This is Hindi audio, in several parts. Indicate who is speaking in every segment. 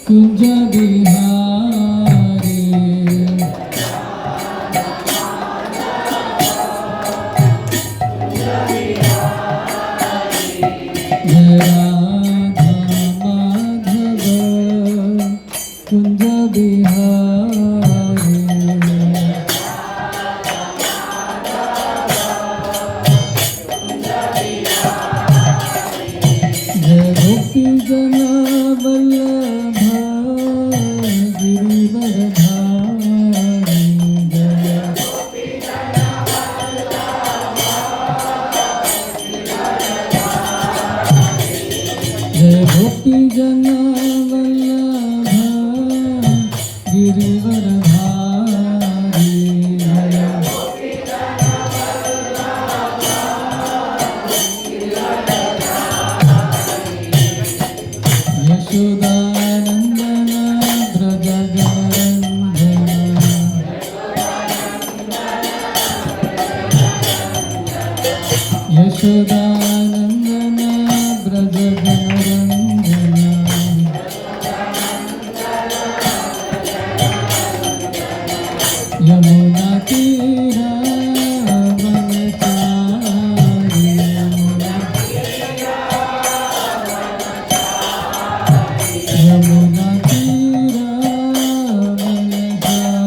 Speaker 1: कुंज बिहारी जय राधा माधव कुंज बिहारी जय गोपी जना वल्लभ गिरिवरधारी जय गोपी जना वल्लभ गिरिवरधारी यशोदानंदन ब्रज जनरंजन यशोदानंदन ब्रज जनरंजन यमुना तीरा वनचारी यमुना तीरा वनचारी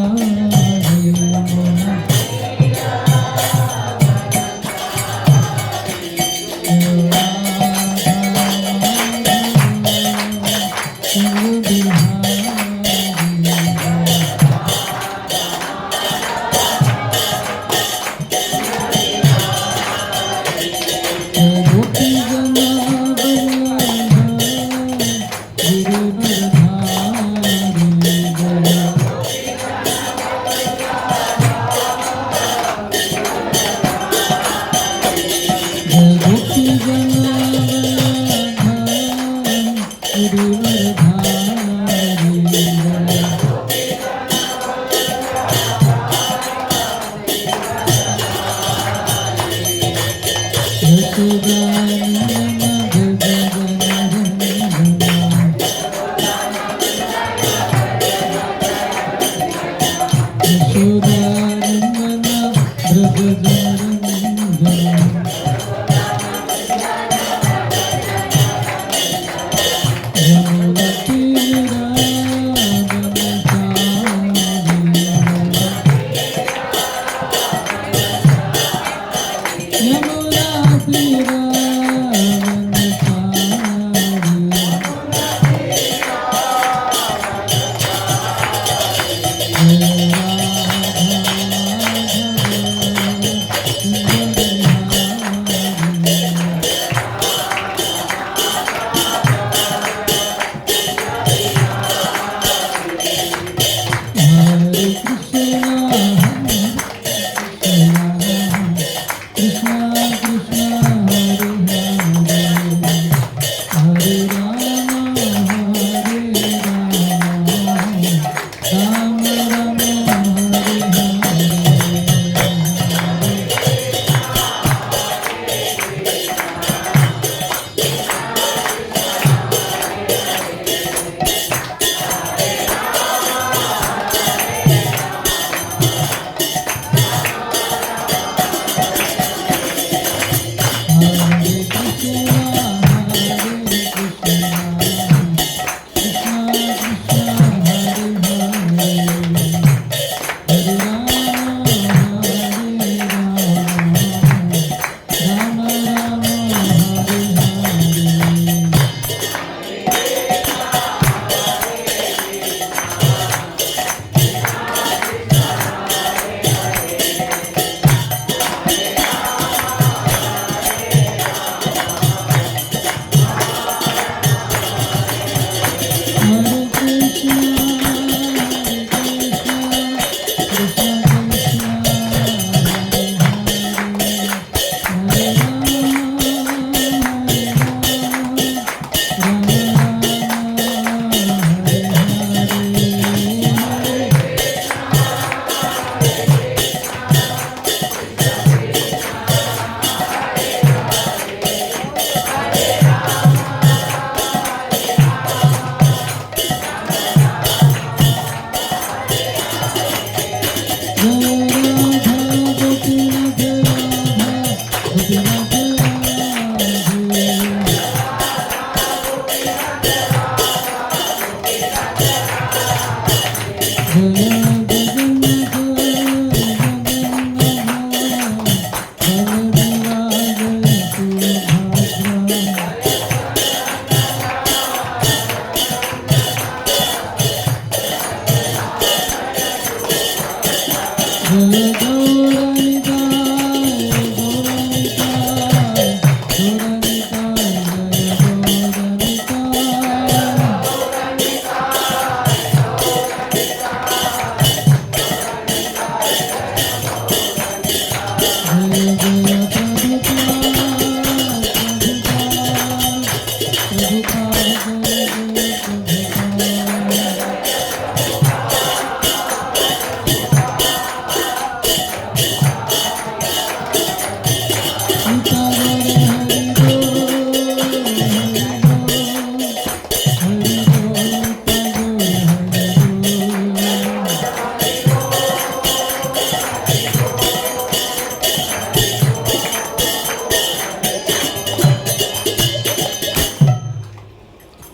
Speaker 1: यमुना तीरा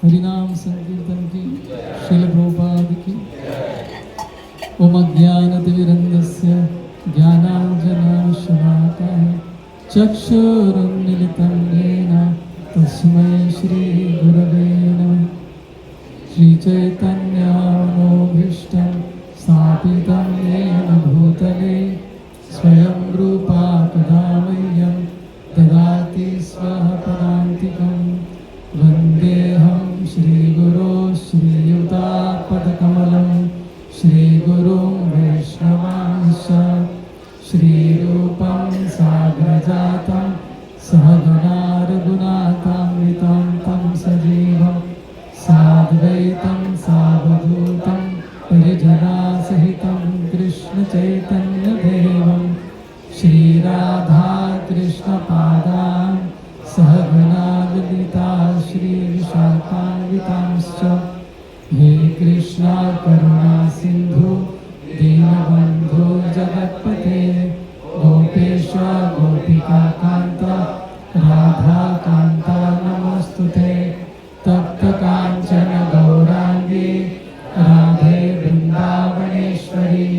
Speaker 1: हरिनाम संकीर्तन की, श्रील प्रभुपाद की। ओम अज्ञानतिमिरन्धस्य ज्ञानाञ्जनशलाकः चक्षुरुन्मीलितं येन तस्मै श्रीगुरवे नमः। श्रीचैतन्यमनोभीष्टं स्थापितं येन भूतले स्वयं रूपा कदा मह्यं ददाति स्वपदान्तिकं। वन्देऽहं श्रीगुरो श्रीयुतापदकमलं श्रीगुरुं वैष्णवांश्च। श्रीरूपं साग्रजातं सहगणा रघुनाथान्वितं तं सजीवं साद्वैतं सावधूतं परिजनासहितं कृष्णचैतन्यदेवं श्रीराधाकृष्णपादान् सहगणा ललिता श्रीविशाखान्वितांश्च। हे कृष्णा करुणा सिन्धु दीनबन्धु जगत्पते गोपेश गोपिकान्त राधाकान्त नमोऽस्तुते। तप्तकाञ्चन गौराङ्गी राधे वृन्दावनेश्वरी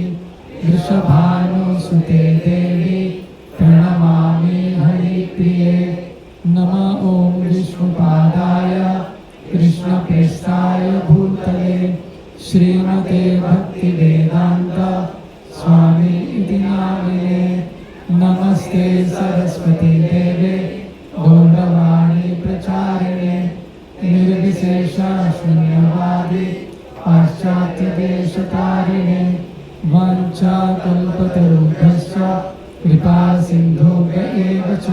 Speaker 1: वृषभानुसुते देवी प्रणमामि हरिप्रिये। नमः ॐ विष्णुपादाय कृष्णप्रेष्ठाय भूतले श्रीमते भक्तिवेदान्त स्वामी इति नामिने। नमस्ते सरस्वती देवे गौरवाणी प्रचारिणे निर्विशेष शून्यवादी पाश्चात्यदेशतारिणे। वाञ्छाकल्पतरुभ्यश्च कृपा सिन्धुभ्य एव च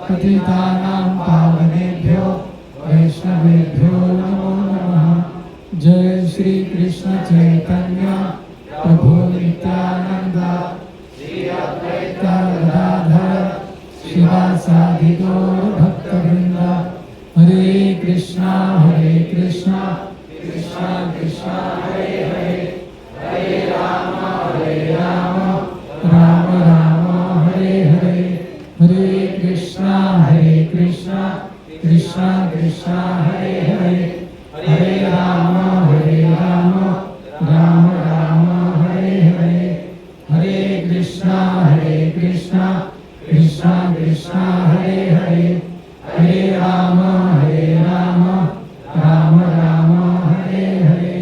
Speaker 1: पतितानां पावनेभ्यो वैष्णवेभ्यो नमो नमः। जय श्री कृष्ण चैतन्य प्रभु नित्यानंद श्री अद्वैत गदाधर शिवासादि गौर भक्तवृंद। हरे कृष्णा कृष्णा कृष्णा हरे हरे हरे राम राम राम हरे हरे। हरे कृष्णा कृष्णा कृष्णा हरे हरे हरे राम राम राम हरे हरे। हरे कृष्णा कृष्णा कृष्णा हरे हरे हरे राम राम राम हरे हरे।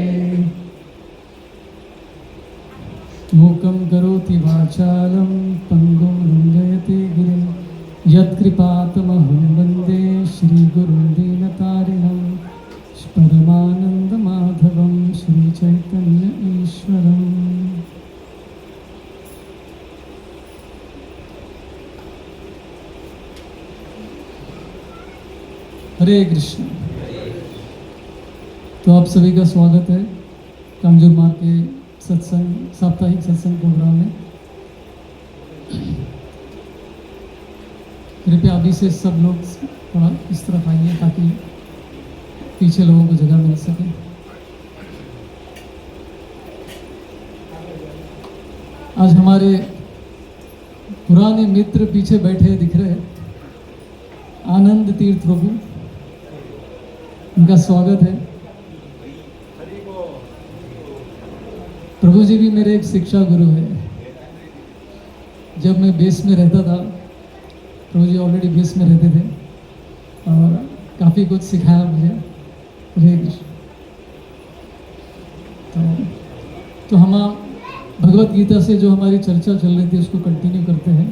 Speaker 1: मूकं करोति वाचालं पङ्गुं लुञ्जयति गिरिं यत्कृपातमहं वन्दे श्रीगुरुं दीनतारिणं परमानन्दमाधवं श्रीचैतन्य ईश्वरम्। हरे कृष्ण। तो आप सभी का स्वागत है कामजोर मार्ग के सत्संग साप्ताहिक सत्संग प्रोग्राम में। कृपया अभी से सब लोग थोड़ा इस तरफ आइए ताकि पीछे लोगों को जगह मिल सके। आज हमारे पुराने मित्र पीछे बैठे दिख रहे हैं, आनंद तीर्थ प्रभु, उनका स्वागत है। प्रभु जी भी मेरे एक शिक्षा गुरु है। जब मैं बेस में रहता था, प्रभु जी ऑलरेडी बेस में रहते थे और काफ़ी कुछ सिखाया मुझे। हरे कृष्ण। तो हम भगवत गीता से जो हमारी चर्चा चल रही थी उसको कंटिन्यू करते हैं।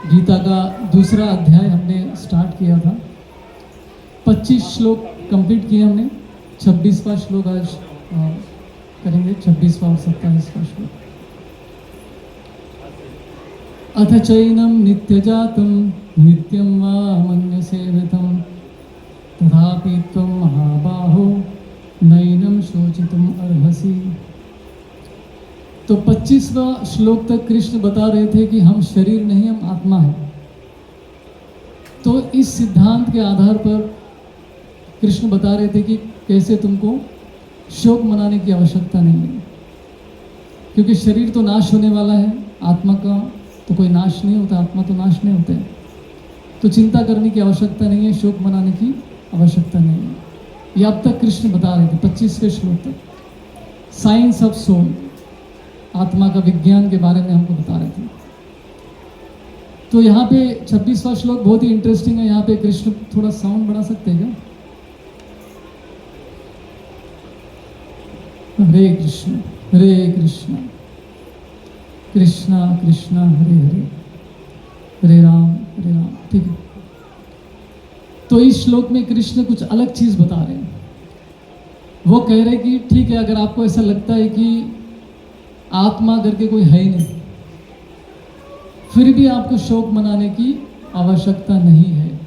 Speaker 1: गीता का दूसरा अध्याय हमने स्टार्ट किया था। 25 श्लोक कंप्लीट किए हमने। 26वां श्लोक आज करेंगे, 26वां और 27वां श्लोक। अथ चैनम नित्यजातं नित्यं वा मन्यसेवितं तथापि त्वं महाबाहो नैनं शोचितुम् अर्हसि। तो 25वां श्लोक तक कृष्ण बता रहे थे कि हम शरीर नहीं, हम आत्मा है। तो इस सिद्धांत के आधार पर कृष्ण बता रहे थे कि कैसे तुमको शोक मनाने की आवश्यकता नहीं है, क्योंकि शरीर तो नाश होने वाला है, आत्मा का तो कोई नाश नहीं होता, आत्मा तो नाश नहीं होता है। तो चिंता करने की आवश्यकता नहीं है, शोक मनाने की आवश्यकता नहीं है। ये अब तक कृष्ण बता रहे थे 25वें श्लोक तक। साइंस ऑफ सोल, आत्मा का विज्ञान के बारे में हमको बता रहे थे। तो यहाँ पे 26वां श्लोक बहुत ही इंटरेस्टिंग है। यहाँ पे कृष्ण थोड़ा साउंड बढ़ा सकते हैं क्या? हरे कृष्ण हरे कृष्ण कृष्णा कृष्णा हरे हरे हरे राम। ठीक है। तो इस श्लोक में कृष्ण कुछ अलग चीज बता रहे हैं। वो कह रहे कि ठीक है, अगर आपको ऐसा लगता है कि आत्मा करके कोई है ही नहीं, फिर भी आपको शोक मनाने की आवश्यकता नहीं है।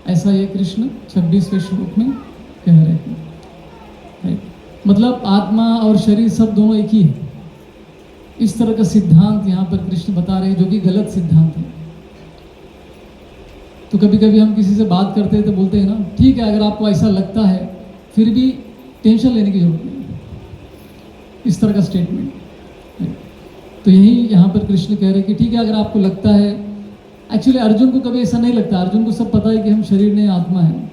Speaker 1: ऐसा ये कृष्ण 26वें श्लोक में कह रहे हैं। मतलब आत्मा और शरीर सब दोनों एक ही है। इस तरह का सिद्धांत यहाँ पर कृष्ण बता रहे हैं, जो कि गलत सिद्धांत है। तो कभी कभी हम किसी से बात करते हैं तो बोलते हैं ना, ठीक है अगर आपको ऐसा लगता है, फिर भी टेंशन लेने की जरूरत नहीं, इस तरह का स्टेटमेंट। तो यही यहाँ पर कृष्ण कह रहे हैं कि ठीक है अगर आपको लगता है। एक्चुअली अर्जुन को कभी ऐसा नहीं लगता, अर्जुन को सब पता है कि हम शरीर नहीं आत्मा है।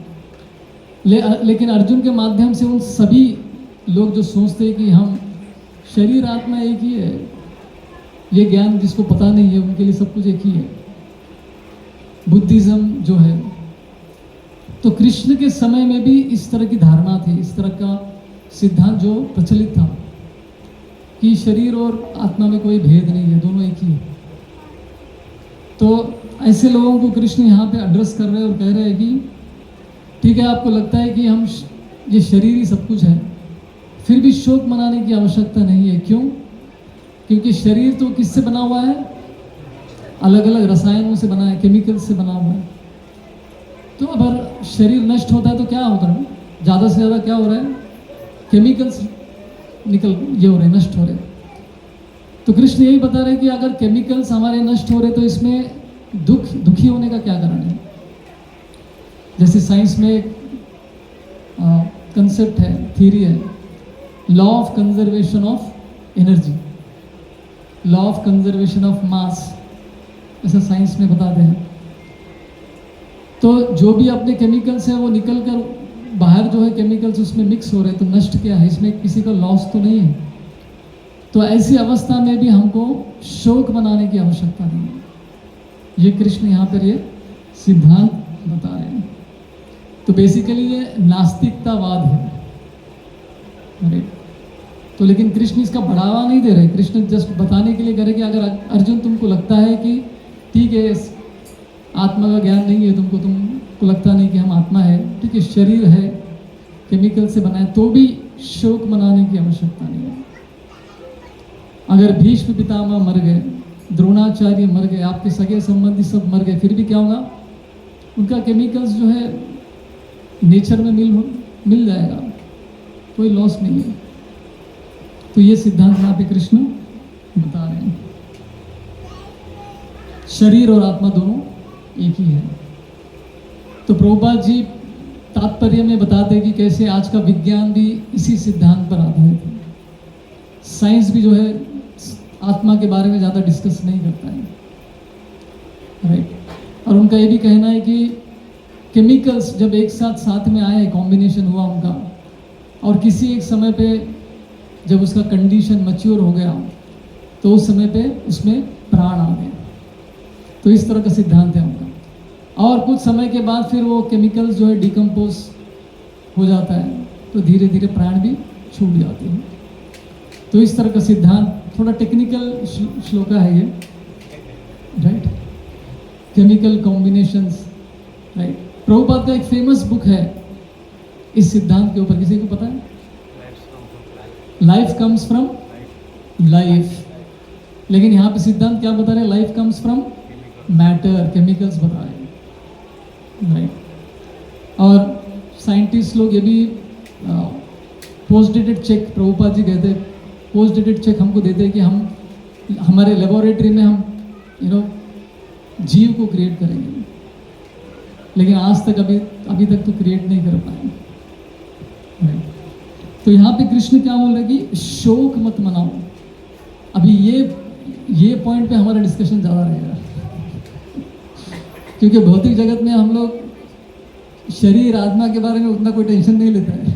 Speaker 1: लेकिन अर्जुन के माध्यम से उन सभी लोग जो सोचते हैं कि हम शरीर आत्मा एक ही है, ये ज्ञान जिसको पता नहीं है उनके लिए सब कुछ एक ही है, बुद्धिज्म जो है। तो कृष्ण के समय में भी इस तरह की धारणा थी, इस तरह का सिद्धांत जो प्रचलित था कि शरीर और आत्मा में कोई भेद नहीं है, दोनों एक ही है। तो ऐसे लोगों को कृष्ण यहाँ पे एड्रेस कर रहे हैं और कह रहे हैं कि ठीक है आपको लगता है कि हम ये शरीर ही सब कुछ है, फिर भी शोक मनाने की आवश्यकता नहीं है। क्यों? क्योंकि शरीर तो किससे बना हुआ है? अलग अलग रसायनों से बना है, केमिकल्स से बना हुआ है। तो अगर शरीर नष्ट होता है तो क्या होता है? ज़्यादा से ज़्यादा क्या हो रहा है? केमिकल्स ये हो रहे, नष्ट हो रहे। तो कृष्ण यही बता रहे हैं कि अगर केमिकल्स हमारे नष्ट हो रहे तो इसमें दुखी होने का क्या कारण है? जैसे साइंस में एक कंसेप्ट है, थ्योरी है, law of conservation of energy, law of conservation of mass, ऐसा साइंस में बताते हैं। तो जो भी अपने केमिकल्स है वो निकल कर बाहर जो है केमिकल्स उसमें मिक्स हो रहे, तो नष्ट क्या है? इसमें किसी का लॉस तो नहीं है। तो ऐसी अवस्था में भी हमको शोक मनाने की आवश्यकता नहीं है। ये कृष्ण यहाँ पर ये सिद्धांत बता रहे हैं। तो बेसिकली ये नास्तिकतावाद है। अरे तो लेकिन कृष्ण इसका बढ़ावा नहीं दे रहे। कृष्ण जस्ट बताने के लिए कह रहे कि अगर अर्जुन तुमको लगता है कि ठीक है आत्मा का ज्ञान नहीं है तुमको लगता नहीं कि हम आत्मा है, ठीक है शरीर है केमिकल से बना है, तो भी शोक मनाने की आवश्यकता नहीं है। अगर भीष्म पितामह मर गए, द्रोणाचार्य मर गए, आपके सगे संबंधी सब मर गए, फिर भी क्या होगा? उनका केमिकल्स जो है नेचर में मिल जाएगा, कोई लॉस नहीं है। तो ये सिद्धांत यहाँ पे कृष्ण बता रहे हैं, शरीर और आत्मा दोनों एक ही है। तो प्रभुपाद जी तात्पर्य में बताते हैं कि कैसे आज का विज्ञान भी इसी सिद्धांत पर आधारित है। साइंस भी जो है आत्मा के बारे में ज़्यादा डिस्कस नहीं करता है, राइट। और उनका ये भी कहना है कि केमिकल्स जब एक साथ में आए, कॉम्बिनेशन हुआ उनका, और किसी एक समय पे जब उसका कंडीशन मैच्योर हो गया तो उस समय पे उसमें प्राण आ गए। तो इस तरह का सिद्धांत है उनका। और कुछ समय के बाद फिर वो केमिकल्स जो है डिकम्पोज हो जाता है, तो धीरे धीरे प्राण भी छूट जाते हैं। तो इस तरह का सिद्धांत, थोड़ा टेक्निकल श्लोका है ये, right, chemical combinations, right. Prabhupada का एक फेमस बुक है इस सिद्धांत के ऊपर, किसी को पता है? Life comes from life. लेकिन यहाँ पे सिद्धांत क्या बता रहे हैं? Life comes from matter, chemicals बता रहे हैं, राइट। और साइंटिस्ट लोग ये भी post dated cheque, Prabhupada ji कहते हैं पोस्ट डेटेड चेक हमको देते हैं कि हम हमारे लेबोरेटरी में हम जीव को क्रिएट करेंगे, लेकिन आज तक अभी तक तो क्रिएट नहीं कर पाए, राइट। तो यहाँ पे कृष्ण क्या बोल रहे हैं कि शोक मत मनाओ। अभी ये पॉइंट पे हमारा डिस्कशन ज़्यादा रहेगा, क्योंकि भौतिक जगत में हम लोग शरीर आत्मा के बारे में उतना कोई टेंशन नहीं लेता है।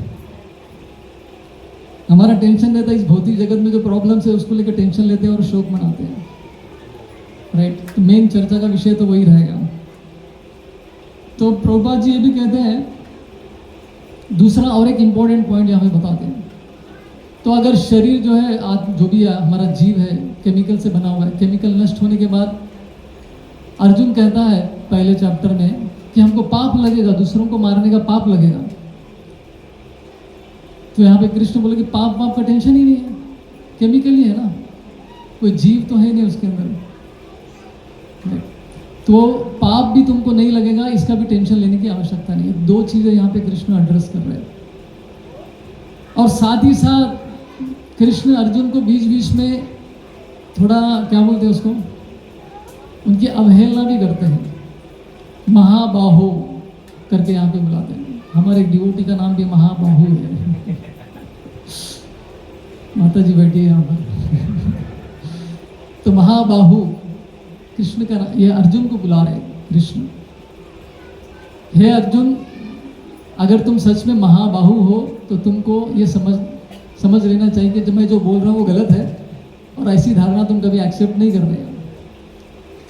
Speaker 1: हमारा टेंशन रहता है इस भौतिक जगत में जो प्रॉब्लम्स है उसको लेकर टेंशन लेते हैं और शोक मनाते हैं, राइट। तो मेन चर्चा का विषय तो वही रहेगा। तो प्रभुपाद जी ये भी कहते हैं, दूसरा और एक इम्पोर्टेंट पॉइंट यहाँ पे बताते हैं। तो अगर शरीर जो है जो भी है हमारा जीव है केमिकल से बना हुआ है, केमिकल नष्ट होने के बाद अर्जुन कहता है पहले चैप्टर में कि हमको पाप लगेगा, दूसरों को मारने का पाप लगेगा। तो यहाँ पे कृष्ण बोले कि पाप का टेंशन ही नहीं है, केमिकल ही है ना, कोई जीव तो है नहीं उसके अंदर। तो पाप भी तुमको नहीं लगेगा, इसका भी टेंशन लेने की आवश्यकता नहीं है। दो चीज़ें यहाँ पे कृष्ण एड्रेस कर रहे हैं। और साथ ही साथ कृष्ण अर्जुन को बीच बीच में थोड़ा क्या बोलते हैं उसको, उनकी अवहेलना भी करते हैं, महाबाहो करके यहाँ पे बुलाते हैं। हमारे एक डिवोटी का नाम भी महाबाहु है, माता जी बैठी है यहाँ पर। तो महाबाहु कृष्ण का, ये अर्जुन को बुला रहे कृष्ण, हे अर्जुन, अगर तुम सच में महाबाहु हो तो तुमको ये समझ लेना चाहिए कि जब मैं जो बोल रहा हूँ वो गलत है, और ऐसी धारणा तुम कभी एक्सेप्ट नहीं कर रहे हो।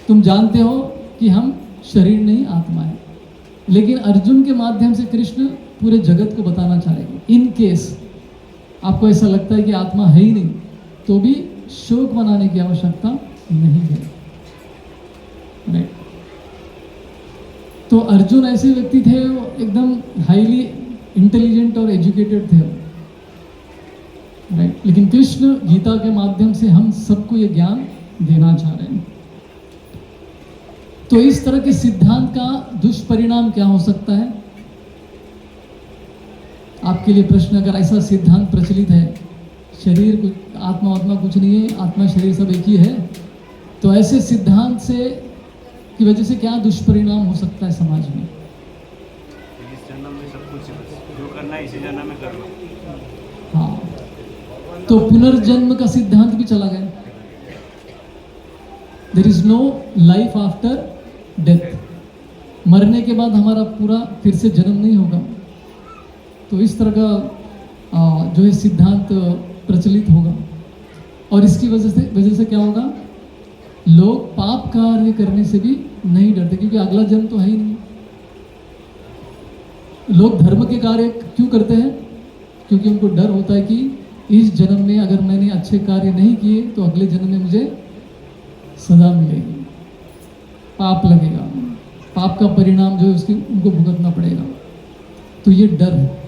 Speaker 1: तुम जानते हो कि हम शरीर नहीं आत्मा है, लेकिन अर्जुन के माध्यम से कृष्ण पूरे जगत को बताना चाहेंगे। इन केस आपको ऐसा लगता है कि आत्मा है ही नहीं, तो भी शोक मनाने की आवश्यकता नहीं है, राइट। तो अर्जुन ऐसे व्यक्ति थे, वो एकदम हाईली इंटेलिजेंट और एजुकेटेड थे, राइट। लेकिन कृष्ण गीता के माध्यम से हम सबको ये ज्ञान देना चाह रहे हैं। तो इस तरह के सिद्धांत का दुष्परिणाम क्या हो सकता है? आपके लिए प्रश्न, अगर ऐसा सिद्धांत प्रचलित है, शरीर आत्मा कुछ नहीं है, आत्मा शरीर सब एक ही है, तो ऐसे सिद्धांत से की वजह से क्या दुष्परिणाम हो सकता है समाज में?
Speaker 2: इस जन्म में सब कुछ जो करना है इसी जन्म में कर लो।
Speaker 1: हाँ, तो पुनर्जन्म का सिद्धांत भी चला गया। There is no life after death, मरने के बाद हमारा पूरा फिर से जन्म नहीं होगा। तो इस तरह का जो है सिद्धांत प्रचलित होगा, और इसकी वजह से क्या होगा, लोग पाप कार्य करने से भी नहीं डरते, क्योंकि अगला जन्म तो है ही नहीं। लोग धर्म के कार्य क्यों करते हैं? क्योंकि उनको डर होता है कि इस जन्म में अगर मैंने अच्छे कार्य नहीं किए तो अगले जन्म में मुझे सजा मिलेगी, पाप लगेगा, पाप का परिणाम जो है उसकी उनको भुगतना पड़ेगा। तो ये डर है।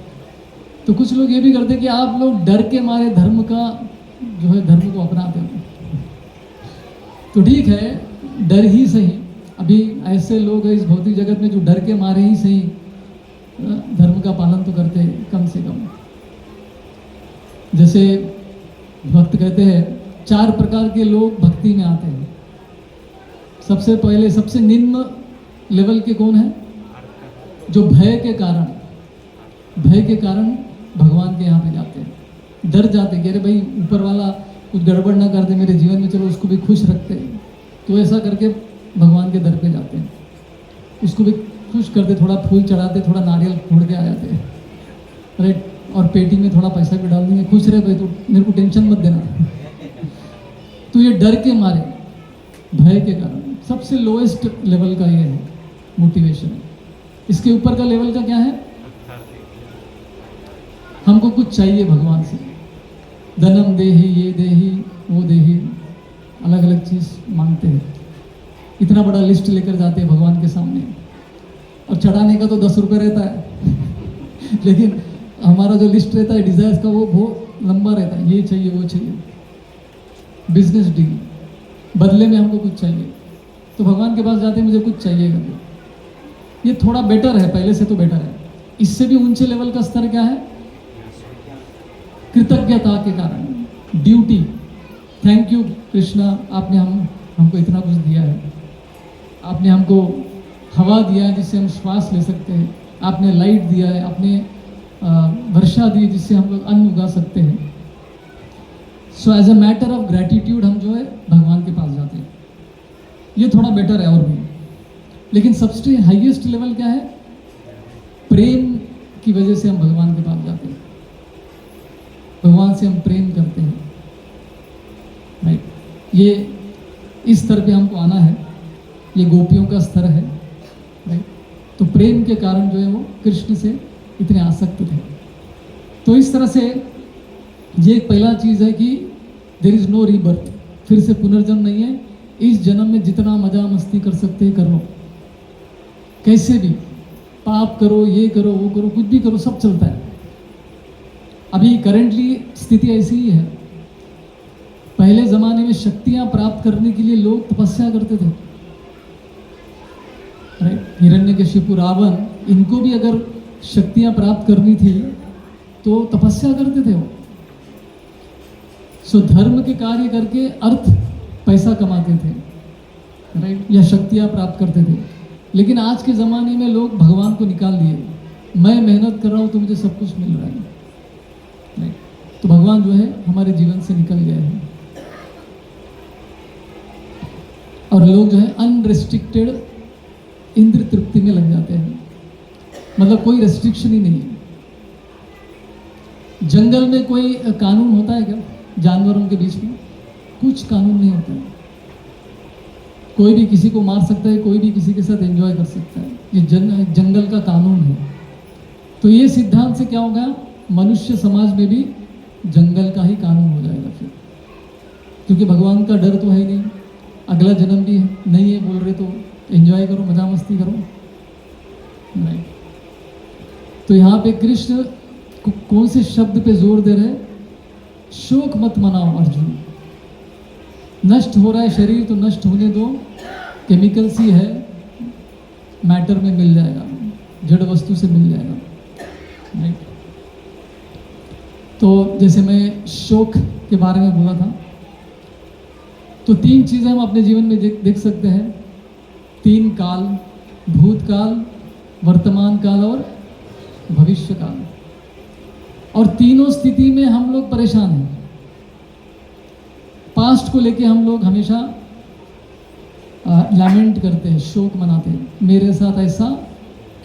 Speaker 1: तो कुछ लोग ये भी करते हैं कि आप लोग डर के मारे धर्म को अपनाते हो। तो ठीक है, डर ही सही। अभी ऐसे लोग हैं इस भौतिक जगत में जो डर के मारे ही सही धर्म का पालन तो करते हैं कम से कम। जैसे भक्त कहते हैं 4 प्रकार के लोग भक्ति में आते हैं। सबसे पहले सबसे निम्न लेवल के कौन है? जो भय के कारण भगवान के यहाँ पे जाते हैं, डर जाते हैं कि अरे भाई ऊपर वाला कुछ गड़बड़ ना कर दे मेरे जीवन में, चलो उसको भी खुश रखते हैं। तो ऐसा करके भगवान के दर पे जाते हैं, उसको भी खुश करते, थोड़ा फूल चढ़ाते, थोड़ा नारियल फोड़ के आ जाते हैं, राइट। और पेटी में थोड़ा पैसा भी डाल देंगे, खुश रहे भाई, तो मेरे को टेंशन मत देना। तो ये डर के मारे, भय के कारण सबसे लोएस्ट लेवल का ये है मोटिवेशन है। इसके ऊपर का लेवल का क्या है? हमको कुछ चाहिए भगवान से, धनम देही, ये देही, वो देही, अलग अलग चीज़ मांगते हैं। इतना बड़ा लिस्ट लेकर जाते हैं भगवान के सामने, और चढ़ाने का तो 10 रुपये रहता है लेकिन हमारा जो लिस्ट रहता है डिज़ायर्स का वो बहुत लंबा रहता है, ये चाहिए वो चाहिए, बिजनेस डील, बदले में हमको कुछ चाहिए। तो भगवान के पास जाते हैं, मुझे कुछ चाहिए करके। ये थोड़ा बेटर है, पहले से तो बेटर है। इससे भी ऊंचे लेवल का स्तर क्या है? कृतज्ञता के कारण, ड्यूटी। थैंक यू कृष्णा, आपने हमको इतना कुछ दिया है। आपने हमको हवा दिया है जिससे हम श्वास ले सकते हैं, आपने लाइट दिया है, आपने वर्षा दी जिससे हम लोग अन्न उगा सकते हैं। So as a matter of gratitude हम जो है भगवान के पास जाते हैं। ये थोड़ा बेटर है और भी। लेकिन सबसे हाईएस्ट लेवल क्या है? प्रेम की वजह से हम भगवान के पास जाते हैं, भगवान से हम प्रेम करते हैं, राइट। ये इस स्तर पे हमको आना है, ये गोपियों का स्तर है, राइट। तो प्रेम के कारण जो है वो कृष्ण से इतने आसक्त थे। तो इस तरह से ये एक पहला चीज़ है कि देयर इज़ नो रीबर्थ, फिर से पुनर्जन्म नहीं है। इस जन्म में जितना मजा मस्ती कर सकते हैं कर लो, कैसे भी पाप करो, ये करो, वो करो, कुछ भी करो, सब चलता है। अभी करेंटली स्थिति ऐसी ही है। पहले ज़माने में शक्तियां प्राप्त करने के लिए लोग तपस्या करते थे, राइट। हिरण्यकशिपु, रावण, इनको भी अगर शक्तियां प्राप्त करनी थी तो तपस्या करते थे वो। सो धर्म के कार्य करके अर्थ पैसा कमाते थे, राइट, या शक्तियां प्राप्त करते थे। लेकिन आज के ज़माने में लोग भगवान को निकाल दिए। मैं मेहनत कर रहा हूँ तो मुझे सब कुछ मिल रहा है, राइट। तो भगवान जो है हमारे जीवन से निकल गए हैं, और लोग जो है अनरेस्ट्रिक्टेड इंद्र तृप्ति में लग जाते हैं। मतलब कोई रेस्ट्रिक्शन ही नहीं है। जंगल में कोई कानून होता है क्या? जानवरों के बीच में कुछ कानून नहीं होता है। कोई भी किसी को मार सकता है, कोई भी किसी के साथ एंजॉय कर सकता है। ये जंगल का कानून है। तो ये सिद्धांत से क्या होगा? मनुष्य समाज में भी जंगल का ही कानून हो जाएगा फिर, क्योंकि भगवान का डर तो है ही नहीं, अगला जन्म भी नहीं है बोल रहे, तो एंजॉय करो, मजा मस्ती करो, नहीं। तो यहाँ पे कृष्ण कौन से शब्द पे जोर दे रहे हैं? शोक मत मनाओ अर्जुन, नष्ट हो रहा है शरीर तो नष्ट होने दो, केमिकल्स ही है, मैटर में मिल जाएगा, जड़ वस्तु से मिल जाएगा, राइट। तो जैसे मैं शोक के बारे में बोला था, तो 3 चीज़ें हम अपने जीवन में देख सकते हैं। 3 काल, भूतकाल, वर्तमान काल और भविष्य काल। और तीनों स्थिति में हम लोग परेशान हैं। पास्ट को लेके हम लोग हमेशा लैमेंट करते हैं, शोक मनाते हैं, मेरे साथ ऐसा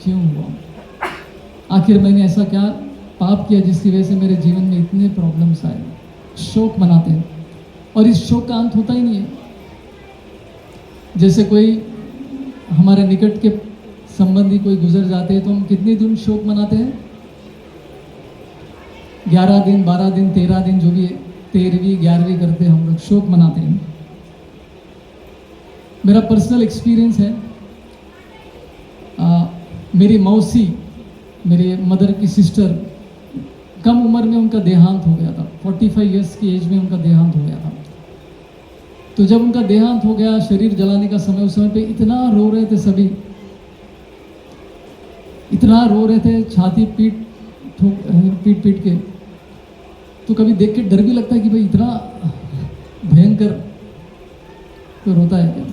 Speaker 1: क्यों हुआ, आखिर मैंने ऐसा क्या पाप किया जिसकी वजह से मेरे जीवन में इतने प्रॉब्लम्स आए। शोक मनाते हैं, और इस शोक का अंत होता ही नहीं है। जैसे कोई हमारे निकट के संबंधी कोई गुजर जाते हैं तो हम कितने दिन शोक मनाते हैं? 11 दिन, 12 दिन, 13 दिन, जो भी है, 13वीं 11वीं करते हैं हम लोग, शोक मनाते हैं। मेरा पर्सनल एक्सपीरियंस है, मेरी मौसी, मेरे मदर की सिस्टर, कम उम्र में उनका देहांत हो गया था। 45 इयर्स की एज में उनका देहांत हो गया था। तो जब उनका देहांत हो गया, शरीर जलाने का समय, उस समय पे इतना रो रहे थे सभी, इतना रो रहे थे, छाती पीट पीट के। तो कभी देख के डर भी लगता है कि भाई इतना भयंकर तो रोता है क्या।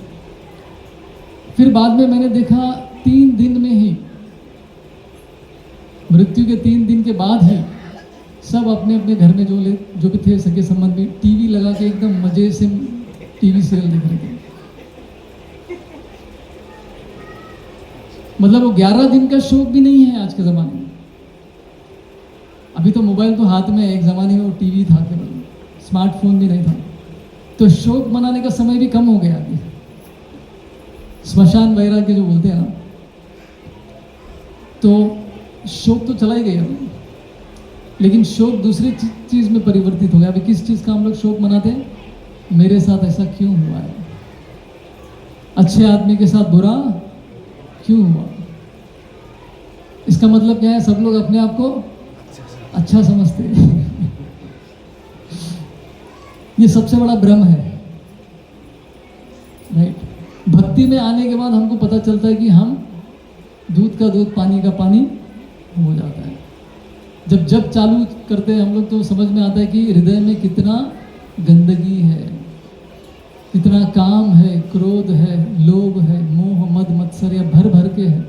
Speaker 1: फिर बाद में मैंने देखा 3 दिन में ही, मृत्यु के 3 दिन के बाद ही सब अपने अपने घर में जो भी थे सगे संबंधी, टीवी लगा के एकदम मजे से टीवी सीरियल देख रहे थे। मतलब वो 11 दिन का शोक भी नहीं है आज के ज़माने में। अभी तो मोबाइल तो हाथ में है, एक ज़माने में वो टीवी था केवल, स्मार्टफोन भी नहीं था, तो शोक मनाने का समय भी कम हो गया अभी। स्मशान वैराग्य जो बोलते हैं ना, तो शोक तो चला ही गया अभी, लेकिन शोक दूसरी चीज़ में परिवर्तित हो गया। अभी किस चीज़ का हम लोग शोक मनाते हैं? मेरे साथ ऐसा क्यों हुआ है, अच्छे आदमी के साथ बुरा क्यों हुआ। इसका मतलब क्या है? सब लोग अपने आप को अच्छा समझते हैं। ये सबसे बड़ा भ्रम है, राइट। भक्ति में आने के बाद हमको पता चलता है कि हम दूध का दूध पानी का पानी हो जाता है। जब जब चालू करते हैं हम लोग तो समझ में आता है कि हृदय में कितना गंदगी है, कितना काम है, क्रोध है, लोभ है, मोह मद मत्सर्य भर भर के है।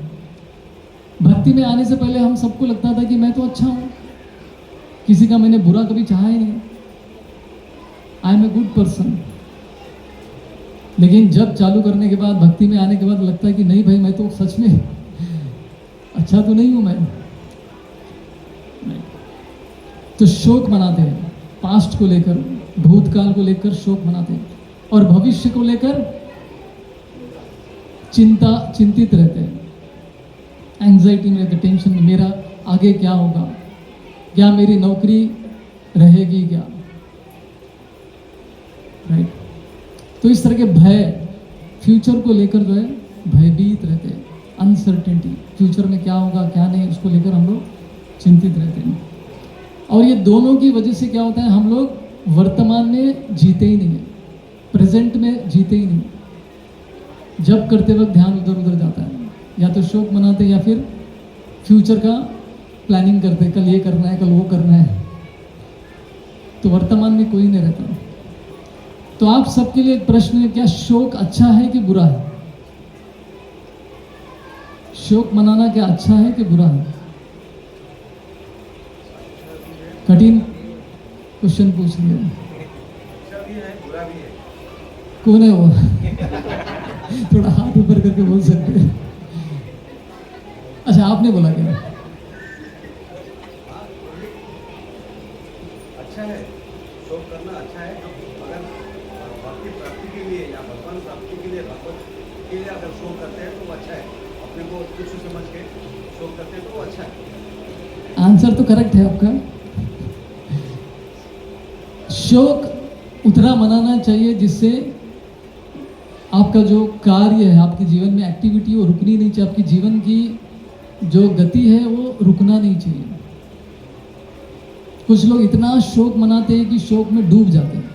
Speaker 1: भक्ति में आने से पहले हम सबको लगता था कि मैं तो अच्छा हूँ, किसी का मैंने बुरा कभी चाहा ही नहीं, I am a good person. लेकिन जब चालू करने के बाद, भक्ति में आने के बाद लगता है कि नहीं भाई, मैं तो सच में अच्छा तो नहीं हूँ मैं। तो शोक मनाते हैं, पास्ट को लेकर, भूतकाल को लेकर शोक मनाते हैं, और भविष्य को लेकर चिंतित रहते हैं, एंजाइटी में रहते, टेंशन में, मेरा आगे क्या होगा, क्या मेरी नौकरी रहेगी क्या, राइट। तो इस तरह के भय, फ्यूचर को लेकर जो है भयभीत रहते हैं, अनसर्टेनिटी, फ्यूचर में क्या होगा क्या नहीं, उसको लेकर हम लोग चिंतित रहते हैं। और ये दोनों की वजह से क्या होता है, हम लोग वर्तमान में जीते ही नहीं है, प्रेजेंट में जीते ही नहीं। जब करते वक्त ध्यान उधर उधर जाता है, या तो शोक मनाते या फिर फ्यूचर का प्लानिंग करते, कल ये करना है, कल वो करना है, तो वर्तमान में कोई नहीं रहता। तो आप सबके लिए एक प्रश्न है, क्या शोक अच्छा है कि बुरा है? शोक मनाना क्या अच्छा है कि बुरा है? कठिन क्वेश्चन पूछ लिया। कौन है वो? थोड़ा हाथ ऊपर करके बोल सकते हैं। अच्छा, आपने बोला क्या?
Speaker 3: अच्छा है, शोक करना अच्छा है। अगर भक्ति प्राप्ति के लिए या भगवान प्राप्ति के लिए, भगवत के लिए अगर शोक करते हैं तो वो अच्छा है। अपने को तुच्छ समझ के शोक करते हैं तो वो अच्छा है।
Speaker 1: आंसर तो करेक्ट है आपका। शोक उतना मनाना चाहिए जिससे आपका जो कार्य है, आपके जीवन में एक्टिविटी, वो रुकनी नहीं चाहिए। आपकी जीवन की जो गति है वो रुकना नहीं चाहिए। कुछ लोग इतना शोक मनाते हैं कि शोक में डूब जाते हैं।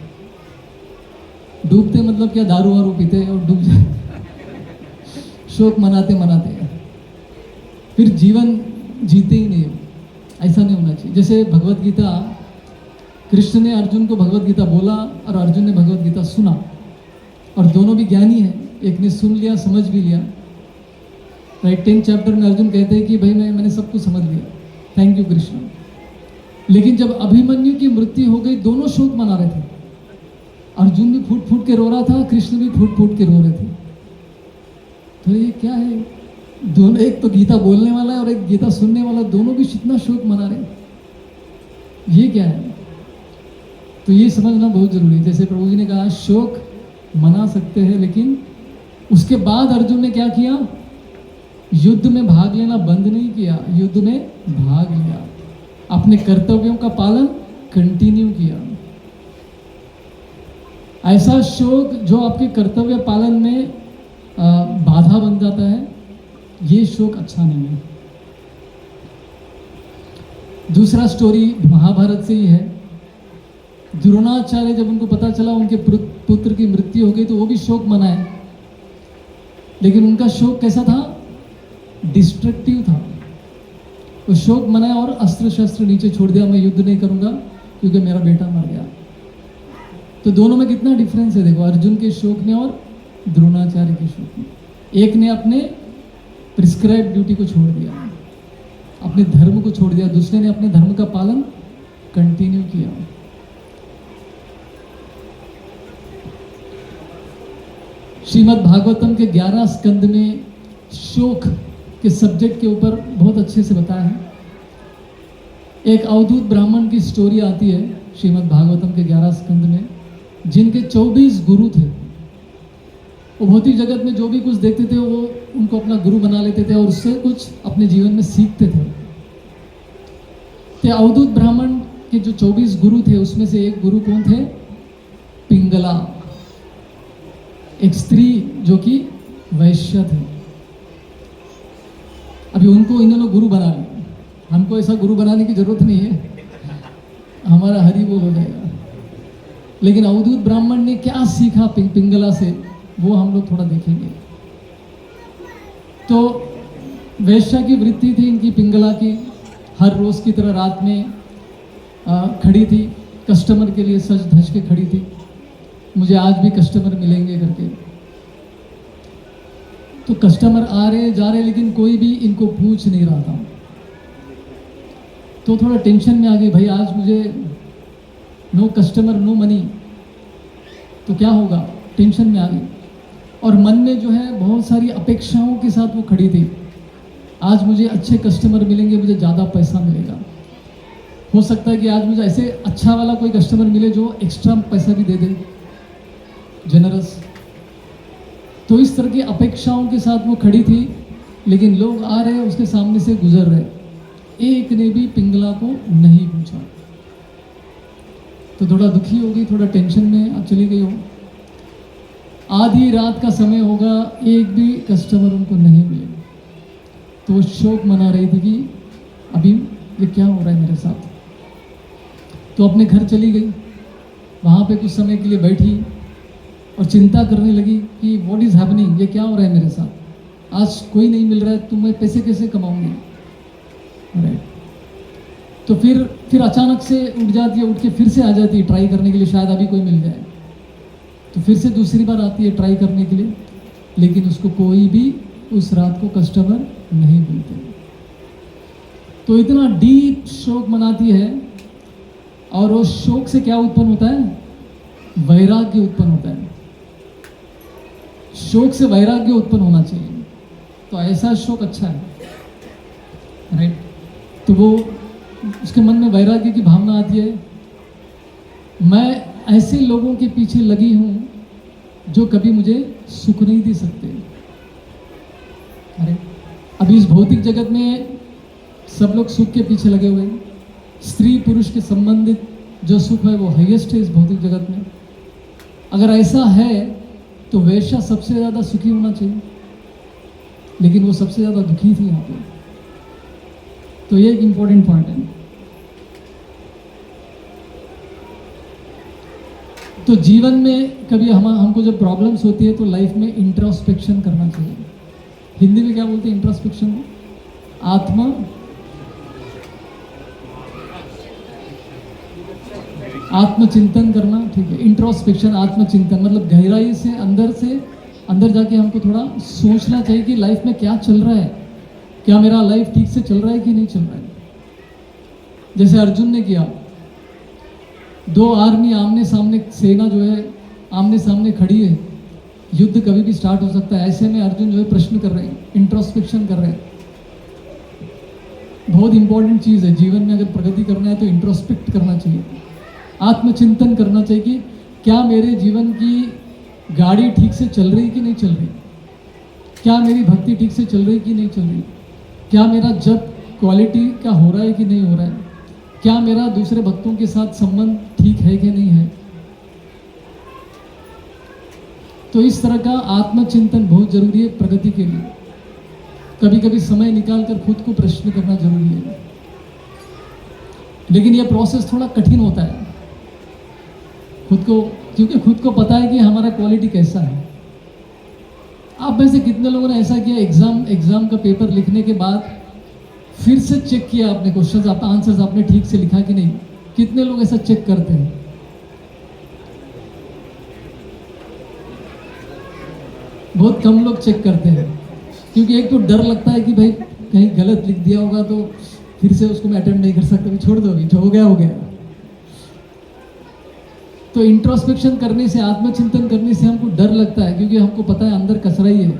Speaker 1: डूबते मतलब क्या? दारू वारू पीते हैं और डूब जाते। शोक मनाते मनाते फिर जीवन जीते ही नहीं। ऐसा नहीं होना चाहिए। जैसे भगवत गीता, कृष्ण ने अर्जुन को भगवत गीता बोला और अर्जुन ने भगवत गीता सुना, और दोनों भी ज्ञानी हैं। एक ने सुन लिया, समझ भी लिया, राइट। 10th चैप्टर में अर्जुन कहते हैं कि भाई मैंने सब कुछ समझ लिया, थैंक यू कृष्ण। लेकिन जब अभिमन्यु की मृत्यु हो गई, दोनों शोक मना रहे थे। अर्जुन भी फूट फूट के रो रहा था, कृष्ण भी फूट फूट के रो रहे थे। तो ये क्या है? दोनों, एक तो गीता बोलने वाला है और एक गीता सुनने वाला, दोनों भी कितना शोक मना रहे हैं। ये क्या है? तो ये समझना बहुत जरूरी है। जैसे प्रभु जी ने कहा, शोक मना सकते हैं, लेकिन उसके बाद अर्जुन ने क्या किया? युद्ध में भाग लेना बंद नहीं किया, युद्ध में भाग लिया, अपने कर्तव्यों का पालन कंटिन्यू किया। ऐसा शोक जो आपके कर्तव्य पालन में बाधा बन जाता है, ये शोक अच्छा नहीं है। दूसरा स्टोरी महाभारत से ही है। द्रोणाचार्य, जब उनको पता चला उनके पुत्र की मृत्यु हो गई, तो वो भी शोक मनाए। लेकिन उनका शोक कैसा था? डिस्ट्रक्टिव था। वो शोक मनाया और अस्त्र शस्त्र नीचे छोड़ दिया, मैं युद्ध नहीं करूंगा क्योंकि मेरा बेटा मर गया। तो दोनों में कितना डिफरेंस है देखो, अर्जुन के शोक में और द्रोणाचार्य के शोक में। एक ने अपने प्रिस्क्राइब ड्यूटी को छोड़ दिया, अपने धर्म को छोड़ दिया, दूसरे ने अपने धर्म का पालन कंटिन्यू किया। श्रीमद् भागवतम के 11 स्कंद में शोक के सब्जेक्ट के ऊपर बहुत अच्छे से बताया है। एक अवधूत ब्राह्मण की स्टोरी आती है श्रीमद् भागवतम के 11 स्कंद में, जिनके 24 गुरु थे। वो भौतिक जगत में जो भी कुछ देखते थे वो उनको अपना गुरु बना लेते थे और उससे कुछ अपने जीवन में सीखते थे। तो अवधूत ब्राह्मण के जो 24 गुरु थे उसमें से एक गुरु कौन थे? पिंगला, एक स्त्री जो कि वैश्य थे। अभी उनको इन्होंने गुरु बना लिया। हमको ऐसा गुरु बनाने की जरूरत नहीं है, हमारा हरि बोल हो जाएगा। लेकिन अवधूत ब्राह्मण ने क्या सीखा पिंगला से, वो हम लोग थोड़ा देखेंगे। तो वैश्या की वृत्ति थी इनकी, पिंगला की। हर रोज की तरह रात में खड़ी थी, कस्टमर के लिए सज धज के खड़ी थी, मुझे आज भी कस्टमर मिलेंगे करके। तो कस्टमर आ रहे जा रहे, लेकिन कोई भी इनको पूछ नहीं रहा था। तो थोड़ा टेंशन में आ गई, भाई आज मुझे नो कस्टमर नो मनी, तो क्या होगा? टेंशन में आ गई। और मन में जो है बहुत सारी अपेक्षाओं के साथ वो खड़ी थी। आज मुझे अच्छे कस्टमर मिलेंगे, मुझे ज़्यादा पैसा मिलेगा। हो सकता है कि आज मुझे ऐसे अच्छा वाला कोई कस्टमर मिले जो एक्स्ट्रा पैसा भी दे दे, जनरस। तो इस तरह की अपेक्षाओं के साथ वो खड़ी थी, लेकिन लोग आ रहे उसके सामने से गुजर रहे, एक ने भी पिंगला को नहीं पूछा। तो थोड़ा दुखी हो गई, थोड़ा टेंशन में अब चली गई हो। आधी रात का समय होगा, एक भी कस्टमर उनको नहीं मिले। तो वो शोक मना रही थी कि अभी ये क्या हो रहा है मेरे साथ। तो अपने घर चली गई, वहाँ पे कुछ समय के लिए बैठी और चिंता करने लगी कि व्हाट इज़ हैपनिंग, ये क्या हो रहा है मेरे साथ, आज कोई नहीं मिल रहा है, तो मैं पैसे कैसे कमाऊंगी। राइट। तो फिर अचानक से उठ जाती है, उठ के फिर से आ जाती है ट्राई करने के लिए, शायद अभी कोई मिल जाए। तो फिर से दूसरी बार आती है ट्राई करने के लिए, लेकिन उसको कोई भी उस रात को कस्टमर नहीं मिलते। तो इतना डीप शोक मनाती है, और उस शोक से क्या उत्पन्न होता है? वैराग्य उत्पन्न होता है। शोक से वैराग्य उत्पन्न होना चाहिए, तो ऐसा शोक अच्छा है। राइट। तो वो उसके मन में वैराग्य की भावना आती है, मैं ऐसे लोगों के पीछे लगी हूं जो कभी मुझे सुख नहीं दे सकते। अरे अभी इस भौतिक जगत में सब लोग सुख के पीछे लगे हुए हैं। स्त्री पुरुष के संबंधित जो सुख है वो हाईएस्ट है इस भौतिक जगत में। अगर ऐसा है तो वैश्या सबसे ज़्यादा सुखी होना चाहिए, लेकिन वो सबसे ज़्यादा दुखी थी यहाँ पे। तो ये एक इम्पोर्टेंट पॉइंट है। तो जीवन में कभी हमको जब प्रॉब्लम्स होती है तो लाइफ में इंट्रोस्पेक्शन करना चाहिए। हिंदी में क्या बोलते हैं इंट्रोस्पेक्शन को? आत्मचिंतन करना। ठीक है, इंट्रोस्पेक्शन, आत्मचिंतन मतलब गहराई से अंदर जाके हमको थोड़ा सोचना चाहिए कि लाइफ में क्या चल रहा है, क्या मेरा लाइफ ठीक से चल रहा है कि नहीं चल रहा है। जैसे अर्जुन ने किया, दो आर्मी आमने सामने, सेना जो है आमने सामने खड़ी है, युद्ध कभी भी स्टार्ट हो सकता है। ऐसे में अर्जुन जो है प्रश्न कर रहे हैं, इंट्रोस्पेक्शन कर रहे हैं। बहुत इंपॉर्टेंट चीज़ है जीवन में, अगर प्रगति करना है तो इंट्रोस्पेक्ट करना चाहिए, आत्मचिंतन करना चाहिए कि क्या मेरे जीवन की गाड़ी ठीक से चल रही कि नहीं चल रही, क्या मेरी भक्ति ठीक से चल रही कि नहीं चल रही, क्या मेरा जप क्वालिटी का हो रहा है कि नहीं हो रहा है, क्या मेरा दूसरे भक्तों के साथ संबंध ठीक है कि नहीं है। तो इस तरह का आत्मचिंतन बहुत जरूरी है प्रगति के लिए। कभी कभी समय निकालकर खुद को प्रश्न करना जरूरी है, लेकिन यह प्रोसेस थोड़ा कठिन होता है खुद को, क्योंकि खुद को पता है कि हमारा क्वालिटी कैसा है। आप में से कितने लोगों ने ऐसा किया, एग्जाम का पेपर लिखने के बाद फिर से चेक किया आपने क्वेश्चंस, आपका आंसर्स आपने ठीक से लिखा कि नहीं? कितने लोग ऐसा चेक करते हैं? बहुत कम लोग चेक करते हैं, क्योंकि एक तो डर लगता है कि भाई कहीं गलत लिख दिया होगा तो फिर से उसको मैं अटेम्प्ट नहीं कर सकता, छोड़ दो, अभी जो हो गया हो गया। तो इंट्रोस्पेक्शन करने से, आत्मचिंतन करने से हमको डर लगता है, क्योंकि हमको पता है अंदर कचरा ही है,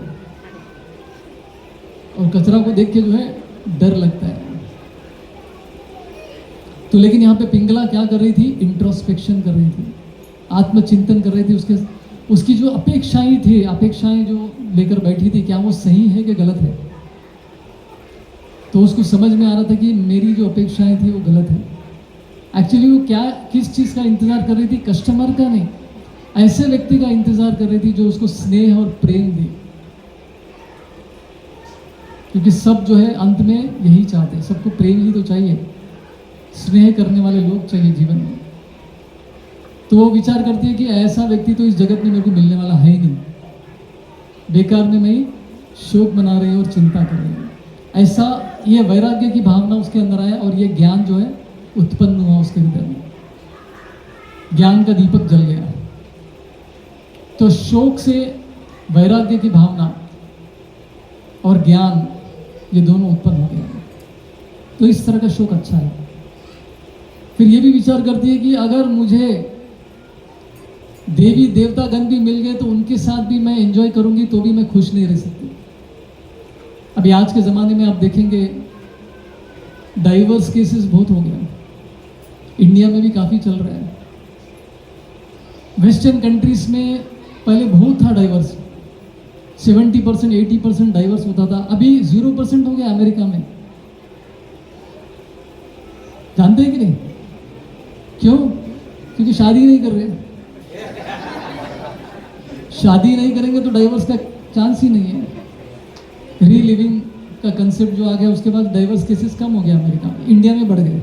Speaker 1: और कचरा को देख के जो है डर लगता है। तो लेकिन यहाँ पे पिंगला क्या कर रही थी? इंट्रोस्पेक्शन कर रही थी, आत्मचिंतन कर रही थी। उसकी जो अपेक्षाएं जो लेकर बैठी थी, क्या वो सही है कि गलत है? तो उसको समझ में आ रहा था कि मेरी जो अपेक्षाएं थी वो गलत है। एक्चुअली वो किस चीज़ का इंतज़ार कर रही थी? कस्टमर का नहीं, ऐसे व्यक्ति का इंतज़ार कर रही थी जो उसको स्नेह और प्रेम दे। क्योंकि सब जो है अंत में यही चाहते हैं, सबको प्रेम ही तो चाहिए, स्नेह करने वाले लोग चाहिए जीवन में। तो वो विचार करती है कि ऐसा व्यक्ति तो इस जगत में मेरे को मिलने वाला है ही नहीं, बेकार में मैं शोक मना रही हूँ और चिंता कर रही हूँ। ऐसा ये वैराग्य की भावना उसके अंदर आया और ये ज्ञान जो है उत्पन्न हुआ उसके हृदय में, ज्ञान का दीपक जल गया। तो शोक से वैराग्य की भावना और ज्ञान ये दोनों उत्पन्न हो गया। तो इस तरह का शोक अच्छा है। फिर ये भी विचार करती है कि अगर मुझे देवी देवतागण भी मिल गए तो उनके साथ भी मैं एंजॉय करूंगी तो भी मैं खुश नहीं रह सकती। अभी आज के ज़माने में आप देखेंगे डाइवर्स केसेस बहुत हो गया, इंडिया में भी काफ़ी चल रहा है। वेस्टर्न कंट्रीज में पहले बहुत था डाइवर्स, 70% 80% डाइवर्स होता था, अभी 0% हो गया अमेरिका में। जानते हैं कि नहीं? क्यों? क्योंकि शादी नहीं कर रहे। शादी नहीं करेंगे तो डाइवर्स का चांस ही नहीं है। रीलिविंग का कंसेप्ट जो आ गया उसके बाद डाइवर्स केसेस कम हो गया अमेरिका में, इंडिया में बढ़ गए।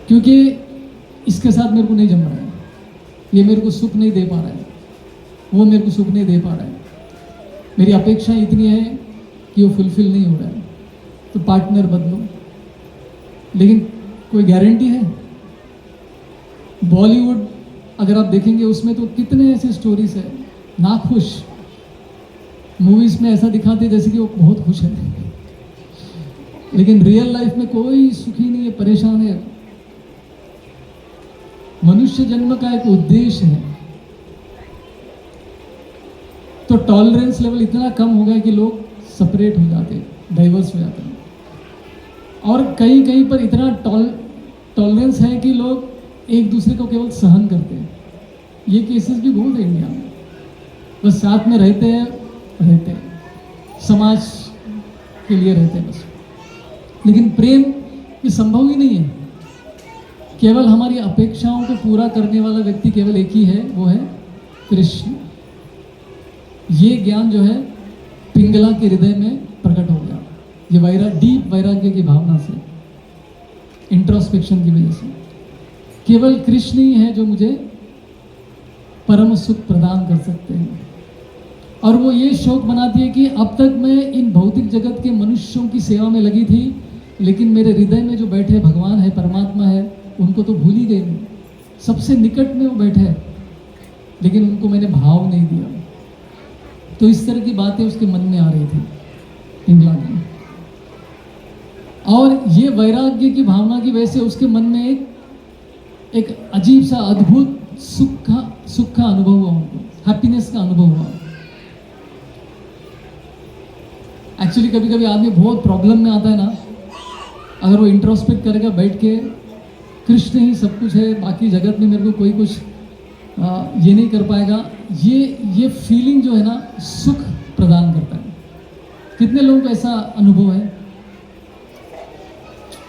Speaker 1: क्योंकि इसके साथ मेरे को नहीं जम रहा है, ये मेरे को सुख नहीं दे पा रहा है, वो मेरे को सुख नहीं दे पा रहा है, मेरी अपेक्षा इतनी है कि वो फुलफिल नहीं हो रहा है, तो पार्टनर बदलो। लेकिन कोई गारंटी है? बॉलीवुड अगर आप देखेंगे उसमें तो कितने ऐसे स्टोरीज है, नाखुश मूवीज में ऐसा दिखाते जैसे कि वो बहुत खुश है, लेकिन रियल लाइफ में कोई सुखी नहीं है, परेशान है। मनुष्य जन्म का एक उद्देश्य है। तो टॉलरेंस लेवल इतना कम हो गया कि लोग सेपरेट हो जाते हैं, डाइवर्स हो जाते हैं। और कहीं कहीं पर इतना टॉलरेंस है कि लोग एक दूसरे को केवल सहन करते हैं। ये केसेस भी बहुत है इंडिया में, बस साथ में रहते हैं, समाज के लिए रहते हैं बस। लेकिन प्रेम ये संभव ही नहीं है। केवल हमारी अपेक्षाओं को पूरा करने वाला व्यक्ति केवल एक ही है, वो है कृष्ण। ये ज्ञान जो है पिंगला के हृदय में प्रकट हो गया, ये डीप वैराग्य की भावना से, इंट्रोस्पेक्शन की वजह से। केवल कृष्ण ही है जो मुझे परम सुख प्रदान कर सकते हैं। और वो ये शौक बनाती है कि अब तक मैं इन भौतिक जगत के मनुष्यों की सेवा में लगी थी, लेकिन मेरे हृदय में जो बैठे भगवान है, परमात्मा है, उनको तो भूल ही गई मैं। सबसे निकट में वो बैठे हैं, लेकिन उनको मैंने भाव नहीं दिया। तो इस तरह की बातें उसके मन में आ रही थी पिंगला की। और ये वैराग्य की भावना की वजह से उसके मन में एक अजीब सा अद्भुत सुख का अनुभव हुआ, उनको हैप्पीनेस का अनुभव हुआ। एक्चुअली कभी कभी आदमी बहुत प्रॉब्लम में आता है ना, अगर वो इंट्रोस्पेक्ट करेगा बैठ के, कृष्ण ही सब कुछ है, बाकी जगत में मेरे को कोई कुछ ये नहीं कर पाएगा, ये फीलिंग जो है ना सुख प्रदान करता है। कितने लोगों को ऐसा अनुभव है?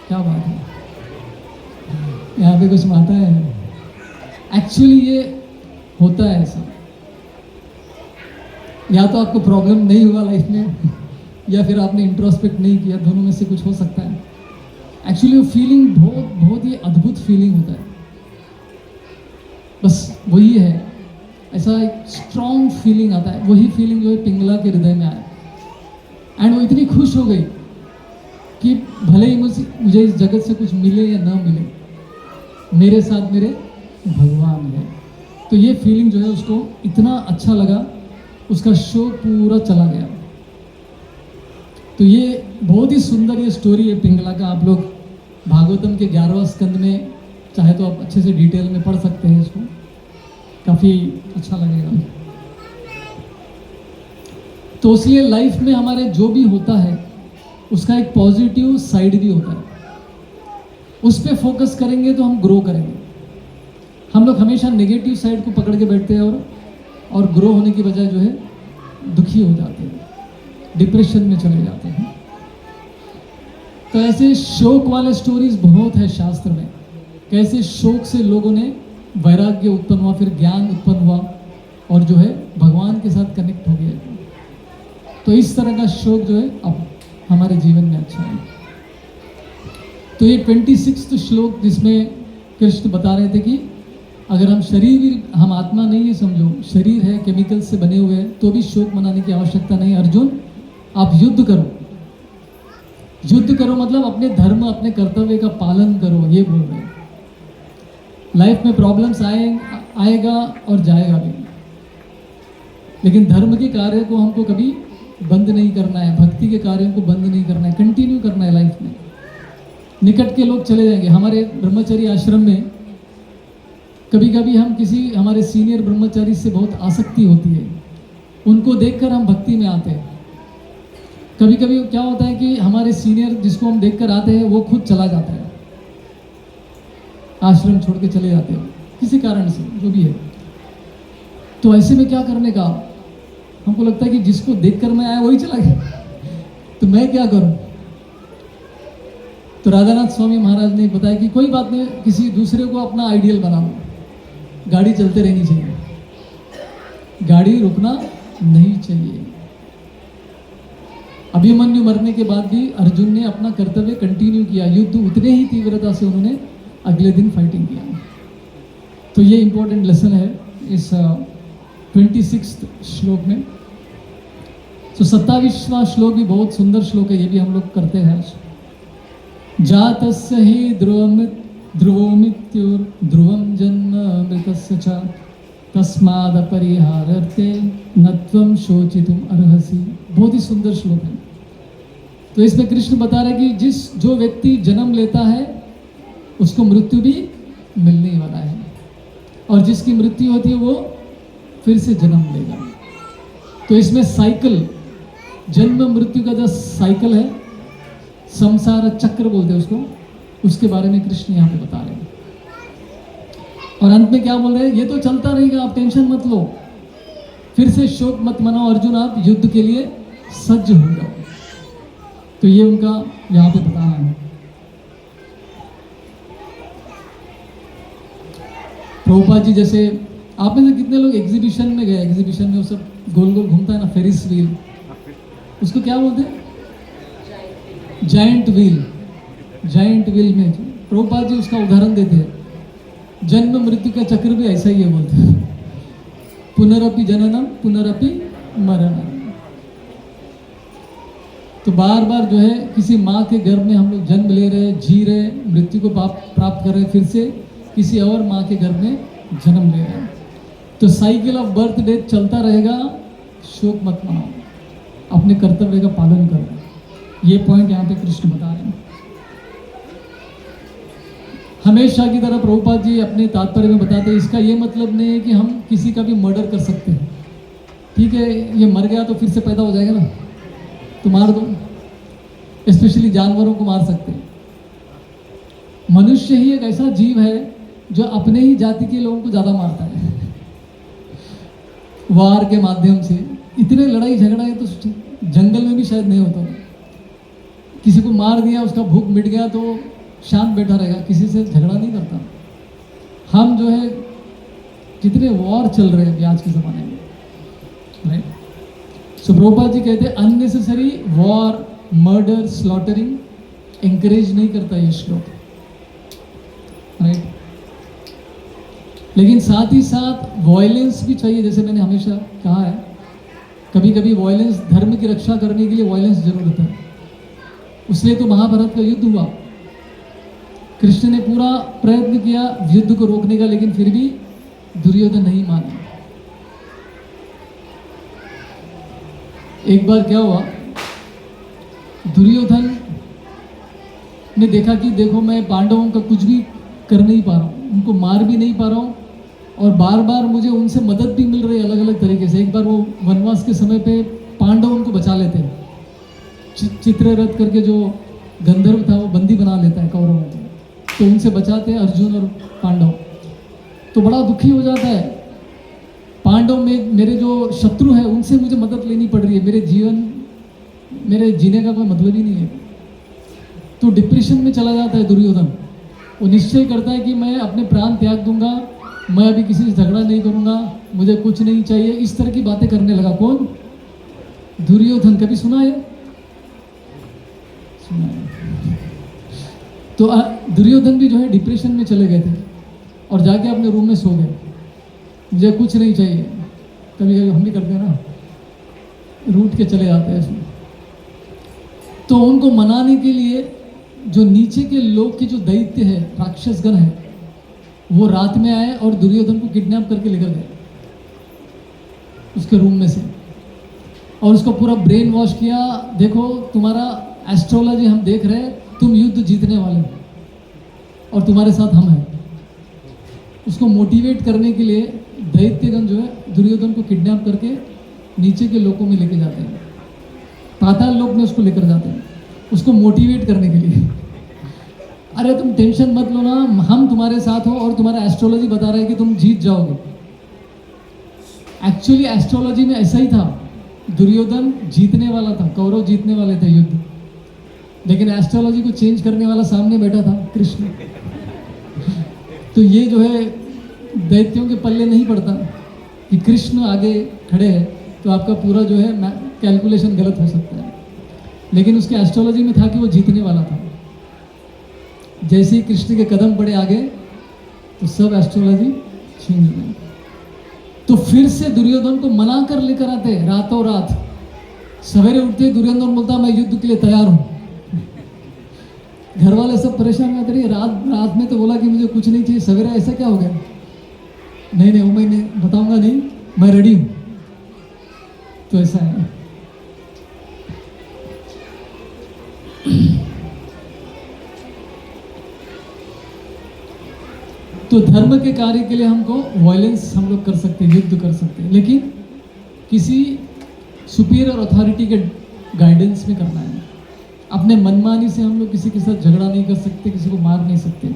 Speaker 1: क्या बात है, यहाँ पे कुछ माता है। एक्चुअली ये होता है ऐसा, या तो आपको प्रॉब्लम नहीं हुआ लाइफ में, या फिर आपने इंट्रोस्पेक्ट नहीं किया, दोनों में से कुछ हो सकता है। एक्चुअली वो फीलिंग बहुत ही अद्भुत फीलिंग होता है। बस वही है, ऐसा एक स्ट्रॉन्ग फीलिंग आता है। वही फीलिंग जो है पिंगला के हृदय में आया। एंड वो इतनी खुश हो गई कि भले ही मुझे इस जगत से कुछ मिले या ना मिले, मेरे साथ मेरे भगवान है। तो ये फीलिंग जो है उसको इतना अच्छा लगा, उसका शोक पूरा चला गया। तो ये बहुत ही सुंदर ये स्टोरी है पिंगला का। आप लोग भागवतम के 11वां स्कंद में चाहे तो आप अच्छे से डिटेल में पढ़ सकते हैं इसको, काफ़ी अच्छा लगेगा। तो इसलिए लाइफ में हमारे जो भी होता है उसका एक पॉजिटिव साइड भी होता है। उस पर फोकस करेंगे तो हम ग्रो करेंगे। हम लोग हमेशा नेगेटिव साइड को पकड़ के बैठते हैं और ग्रो होने की बजाय जो है दुखी हो जाते हैं, डिप्रेशन में चले जाते हैं। तो ऐसे शोक वाले स्टोरीज बहुत है शास्त्र में, कैसे शोक से लोगों ने वैराग्य उत्पन्न हुआ, फिर ज्ञान उत्पन्न हुआ और जो है भगवान के साथ कनेक्ट हो गया। तो इस तरह का शोक जो है अब हमारे जीवन में अच्छा है। तो ये 26वां श्लोक जिसमें कृष्ण बता रहे थे कि अगर हम आत्मा नहीं है, समझो शरीर है, केमिकल से बने हुए हैं, तो भी शोक मनाने की आवश्यकता नहीं। अर्जुन आप युद्ध करो, युद्ध करो मतलब अपने धर्म अपने कर्तव्य का पालन करो, ये बोल रहे हैं। लाइफ में प्रॉब्लम्स आएगा और जाएगा भी, लेकिन धर्म के कार्य को हमको कभी बंद नहीं करना है, भक्ति के कार्यों को बंद नहीं करना है, कंटिन्यू करना है लाइफ में। निकट के लोग चले जाएंगे। हमारे ब्रह्मचर्य आश्रम में कभी कभी हम किसी हमारे सीनियर ब्रह्मचारी से बहुत आसक्ति होती है, उनको देखकर हम भक्ति में आते हैं। कभी कभी क्या होता है कि हमारे सीनियर जिसको हम देखकर आते हैं वो खुद चला जाता है, आश्रम छोड़ के चले जाते हैं किसी कारण से, जो भी है। तो ऐसे में क्या करने का, हमको लगता है कि जिसको देखकर मैं आया वही चला गया, तो मैं क्या करूं। तो राधानाथ स्वामी महाराज ने बताया कि कोई बात नहीं, किसी दूसरे को अपना आइडियल बना लो, गाड़ी चलते रहनी चाहिए, गाड़ी रुकना नहीं चाहिए। अभिमन्यु मरने के बाद भी अर्जुन ने अपना कर्तव्य कंटिन्यू किया, युद्ध उतने ही तीव्रता से उन्होंने अगले दिन फाइटिंग किया। तो ये इंपॉर्टेंट लेसन है इस 26वां श्लोक में। तो 27वां श्लोक भी बहुत सुंदर श्लोक है, ये भी हम लोग करते हैं। जातस्य हि ध्रुवं जन्म मृतस्य च तस्मादपरिहार्थे न त्वं शोचितुम अर्हसि। बहुत ही सुंदर श्लोक है। तो इसमें कृष्ण बता रहे हैं कि जो व्यक्ति जन्म लेता है उसको मृत्यु भी मिलने वाला है, और जिसकी मृत्यु होती है वो फिर से जन्म लेगा। तो इसमें साइकिल, जन्म मृत्यु का जो साइकिल है, संसार चक्र बोलते हैं उसको, उसके बारे में कृष्ण यहाँ पे बता रहे हैं। और अंत में क्या बोल रहे हैं, ये तो चलता रहेगा, आप टेंशन मत लो, फिर से शोक मत मनाओ अर्जुन, आप युद्ध के लिए सज्ज हो जाओ। तो ये उनका यहाँ पे बताना है। प्रभुपाद जी जैसे आप में से कितने लोग एग्जीबिशन में गए, एग्जीबिशन में वो सब गोल गोल घूमता है ना, फेरिस व्हील, उसको क्या बोलते हैं, जायंट व्हील। जायंट व्हील में प्रभुपाद जी उसका उदाहरण देते हैं, जन्म मृत्यु का चक्र भी ऐसा ही है, बोलते हैं पुनरपि जननम पुनरपि मरणम। तो बार बार जो है किसी माँ के गर्भ में हम लोग जन्म ले रहे, जी रहे, मृत्यु को प्राप्त कर रहे, फिर से किसी और माँ के गर्भ में जन्म ले रहे हैं। तो साइकिल ऑफ बर्थ डेथ चलता रहेगा, शोक मत मनाओ, अपने कर्तव्य का पालन करो। ये पॉइंट यहाँ पे कृष्ण बता रहे हैं। हमेशा की तरह प्रभुपाद जी अपने तात्पर्य में बताते हैं, इसका ये मतलब नहीं है कि हम किसी का भी मर्डर कर सकते हैं। ठीक है, ये मर गया तो फिर से पैदा हो जाएगा ना, तो मार दो। स्पेशली जानवरों को मार सकते हैं। मनुष्य ही एक ऐसा जीव है जो अपने ही जाति के लोगों को ज़्यादा मारता है, वार के माध्यम से। इतने लड़ाई झगड़ा है तो जंगल में भी शायद नहीं होता। किसी को मार दिया, उसका भूख मिट गया तो शांत बैठा रहेगा, किसी से झगड़ा नहीं करता। हम जो है कितने वॉर चल रहे हैं आज के ज़माने में, राइट। सो प्रभुपाद जी कहते हैं unnecessary war, murder, slaughtering encourage नहीं करता ये श्लोक, राइट। लेकिन साथ ही साथ वॉयलेंस भी चाहिए, जैसे मैंने हमेशा कहा है, कभी कभी वॉयलेंस, धर्म की रक्षा करने के लिए वॉयलेंस जरूर होता है। उसलिए तो महाभारत का युद्ध हुआ, कृष्ण ने पूरा प्रयत्न किया युद्ध को रोकने का, लेकिन फिर भी दुर्योधन नहीं माना। एक बार क्या हुआ, दुर्योधन ने देखा कि देखो मैं पांडवों का कुछ भी कर नहीं पा रहा हूँ, उनको मार भी नहीं पा रहा हूँ, और बार बार मुझे उनसे मदद भी मिल रही है अलग अलग तरीके से। एक बार वो वनवास के समय पे पांडव उनको बचा लेते हैं, चित्ररथ करके जो गंधर्व था वो बंदी बना लेता है कौरवों को। तो उनसे बचाते हैं अर्जुन और पांडव। तो बड़ा दुखी हो जाता है, पांडव में मेरे जो शत्रु है उनसे मुझे मदद लेनी पड़ रही है, मेरे जीने का कोई मतलब ही नहीं है। तो डिप्रेशन में चला जाता है दुर्योधन। वो निश्चय करता है कि मैं अपने प्राण त्याग दूंगा, मैं अभी किसी से झगड़ा नहीं करूंगा, मुझे कुछ नहीं चाहिए, इस तरह की बातें करने लगा। कौन? दुर्योधन। कभी सुना है? सुना है। तो दुर्योधन भी जो है डिप्रेशन में चले गए थे और जाके अपने रूम में सो गए, मुझे कुछ नहीं चाहिए। कभी कभी हम भी करते हैं ना, रूठ के चले जाते हैं इसमें। तो उनको मनाने के लिए जो नीचे के लोग के जो दैत्य है, राक्षसगण है, वो रात में आए और दुर्योधन को किडनैप करके लेकर गए उसके रूम में से, और उसको पूरा ब्रेन वॉश किया। देखो तुम्हारा एस्ट्रोलॉजी हम देख रहे हैं, तुम युद्ध जीतने वाले हो और तुम्हारे साथ हम हैं। उसको मोटिवेट करने के लिए दैत्यगण जो है दुर्योधन को किडनैप करके नीचे के लोगों में लेके जाते हैं, पाताल लोक में उसको लेकर जाते हैं, उसको मोटिवेट करने के लिए। अरे तुम टेंशन मत लो ना, हम तुम्हारे साथ हो और तुम्हारा एस्ट्रोलॉजी बता रहा है कि तुम जीत जाओगे। एक्चुअली एस्ट्रोलॉजी में ऐसा ही था, दुर्योधन जीतने वाला था, कौरव जीतने वाले थे युद्ध, लेकिन एस्ट्रोलॉजी को चेंज करने वाला सामने बैठा था कृष्ण। तो ये जो है दैत्यों के पल्ले नहीं पड़ता कि कृष्ण आगे खड़े हैं तो आपका पूरा जो है कैलकुलेशन गलत हो सकता है, लेकिन उसके एस्ट्रोलॉजी में था कि वो जीतने वाला था। जैसे ही कृष्ण के कदम पड़े आगे तो सब एस्ट्रोलॉजी छीन गई। तो फिर से दुर्योधन को मना कर लेकर आते रातों रात। सवेरे उठते दुर्योधन बोलता मैं युद्ध के लिए तैयार हूँ। घर वाले सब परेशान में आते, रात में तो बोला कि मुझे कुछ नहीं चाहिए, सवेरे ऐसा क्या हो गया? नहीं वो मैं बताऊंगा नहीं, मैं रेडी हूँ। तो ऐसा है। तो धर्म के कार्य के लिए हमको वायलेंस हम लोग कर सकते हैं, युद्ध कर सकते हैं, लेकिन किसी सुपीरियर अथॉरिटी के गाइडेंस में करना है। अपने मनमानी से हम लोग किसी के साथ झगड़ा नहीं कर सकते, किसी को मार नहीं सकते,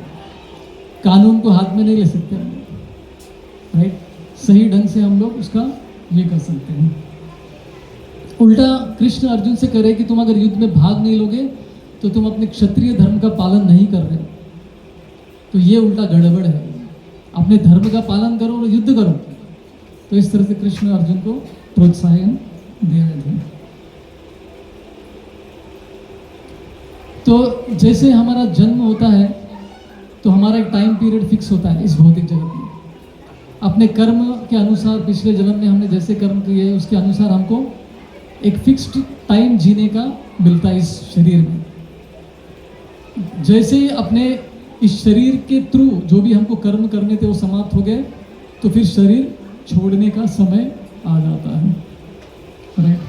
Speaker 1: कानून को हाथ में नहीं ले सकते हम लोग, राइट? सही ढंग से हम लोग उसका ये कर सकते हैं। उल्टा कृष्ण अर्जुन से करे कि तुम अगर युद्ध में भाग नहीं लोगे तो तुम अपने क्षत्रिय धर्म का पालन नहीं कर रहे, तो ये उल्टा गड़बड़ है। अपने धर्म का पालन करो और युद्ध करो। तो इस तरह से कृष्ण अर्जुन को प्रोत्साहन दे रहे थे। तो जैसे हमारा जन्म होता है तो हमारा एक टाइम पीरियड फिक्स होता है इस भौतिक जगत में। अपने कर्म के अनुसार पिछले जन्म में हमने जैसे कर्म किए उसके अनुसार हमको एक फिक्स्ड टाइम जीने का मिलता है इस शरीर में। जैसे ही अपने इस शरीर के थ्रू जो भी हमको कर्म करने थे वो समाप्त हो गए तो फिर शरीर छोड़ने का समय आ जाता है, राइट?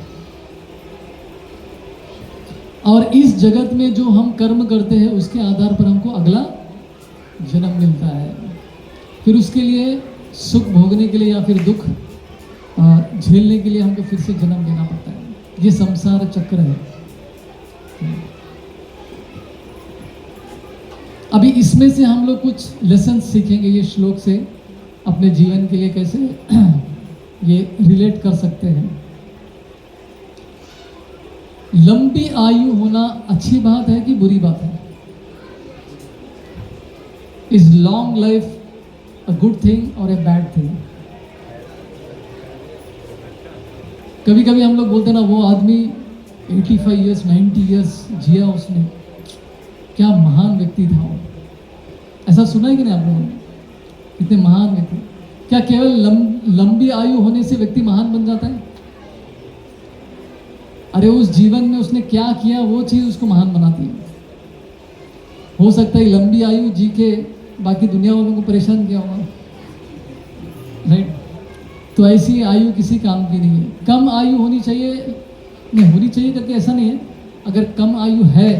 Speaker 1: और इस जगत में जो हम कर्म करते हैं उसके आधार पर हमको अगला जन्म मिलता है। फिर उसके लिए सुख भोगने के लिए या फिर दुख झेलने के लिए हमको फिर से जन्म लेना पड़ता है। ये संसार चक्र है। अभी इसमें से हम लोग कुछ लेसन सीखेंगे ये श्लोक से, अपने जीवन के लिए कैसे ये रिलेट कर सकते हैं। लंबी आयु होना अच्छी बात है कि बुरी बात है? Is long life a good thing और ए बैड थिंग? कभी कभी हम लोग बोलते हैं ना, वो आदमी 85 इयर्स 90 इयर्स जिया, उसने क्या महान व्यक्ति था वो। ऐसा सुना है कि नहीं आप लोगों ने? कितने महान व्यक्ति। क्या केवल लंबी आयु होने से व्यक्ति महान बन जाता है? अरे उस जीवन में उसने क्या किया वो चीज उसको महान बनाती है। हो सकता है लंबी आयु जी के बाकी दुनिया वालों को परेशान किया होगा, राइट? तो ऐसी आयु किसी काम की नहीं है। कम आयु होनी चाहिए, नहीं होनी चाहिए करके ऐसा नहीं है। अगर कम आयु है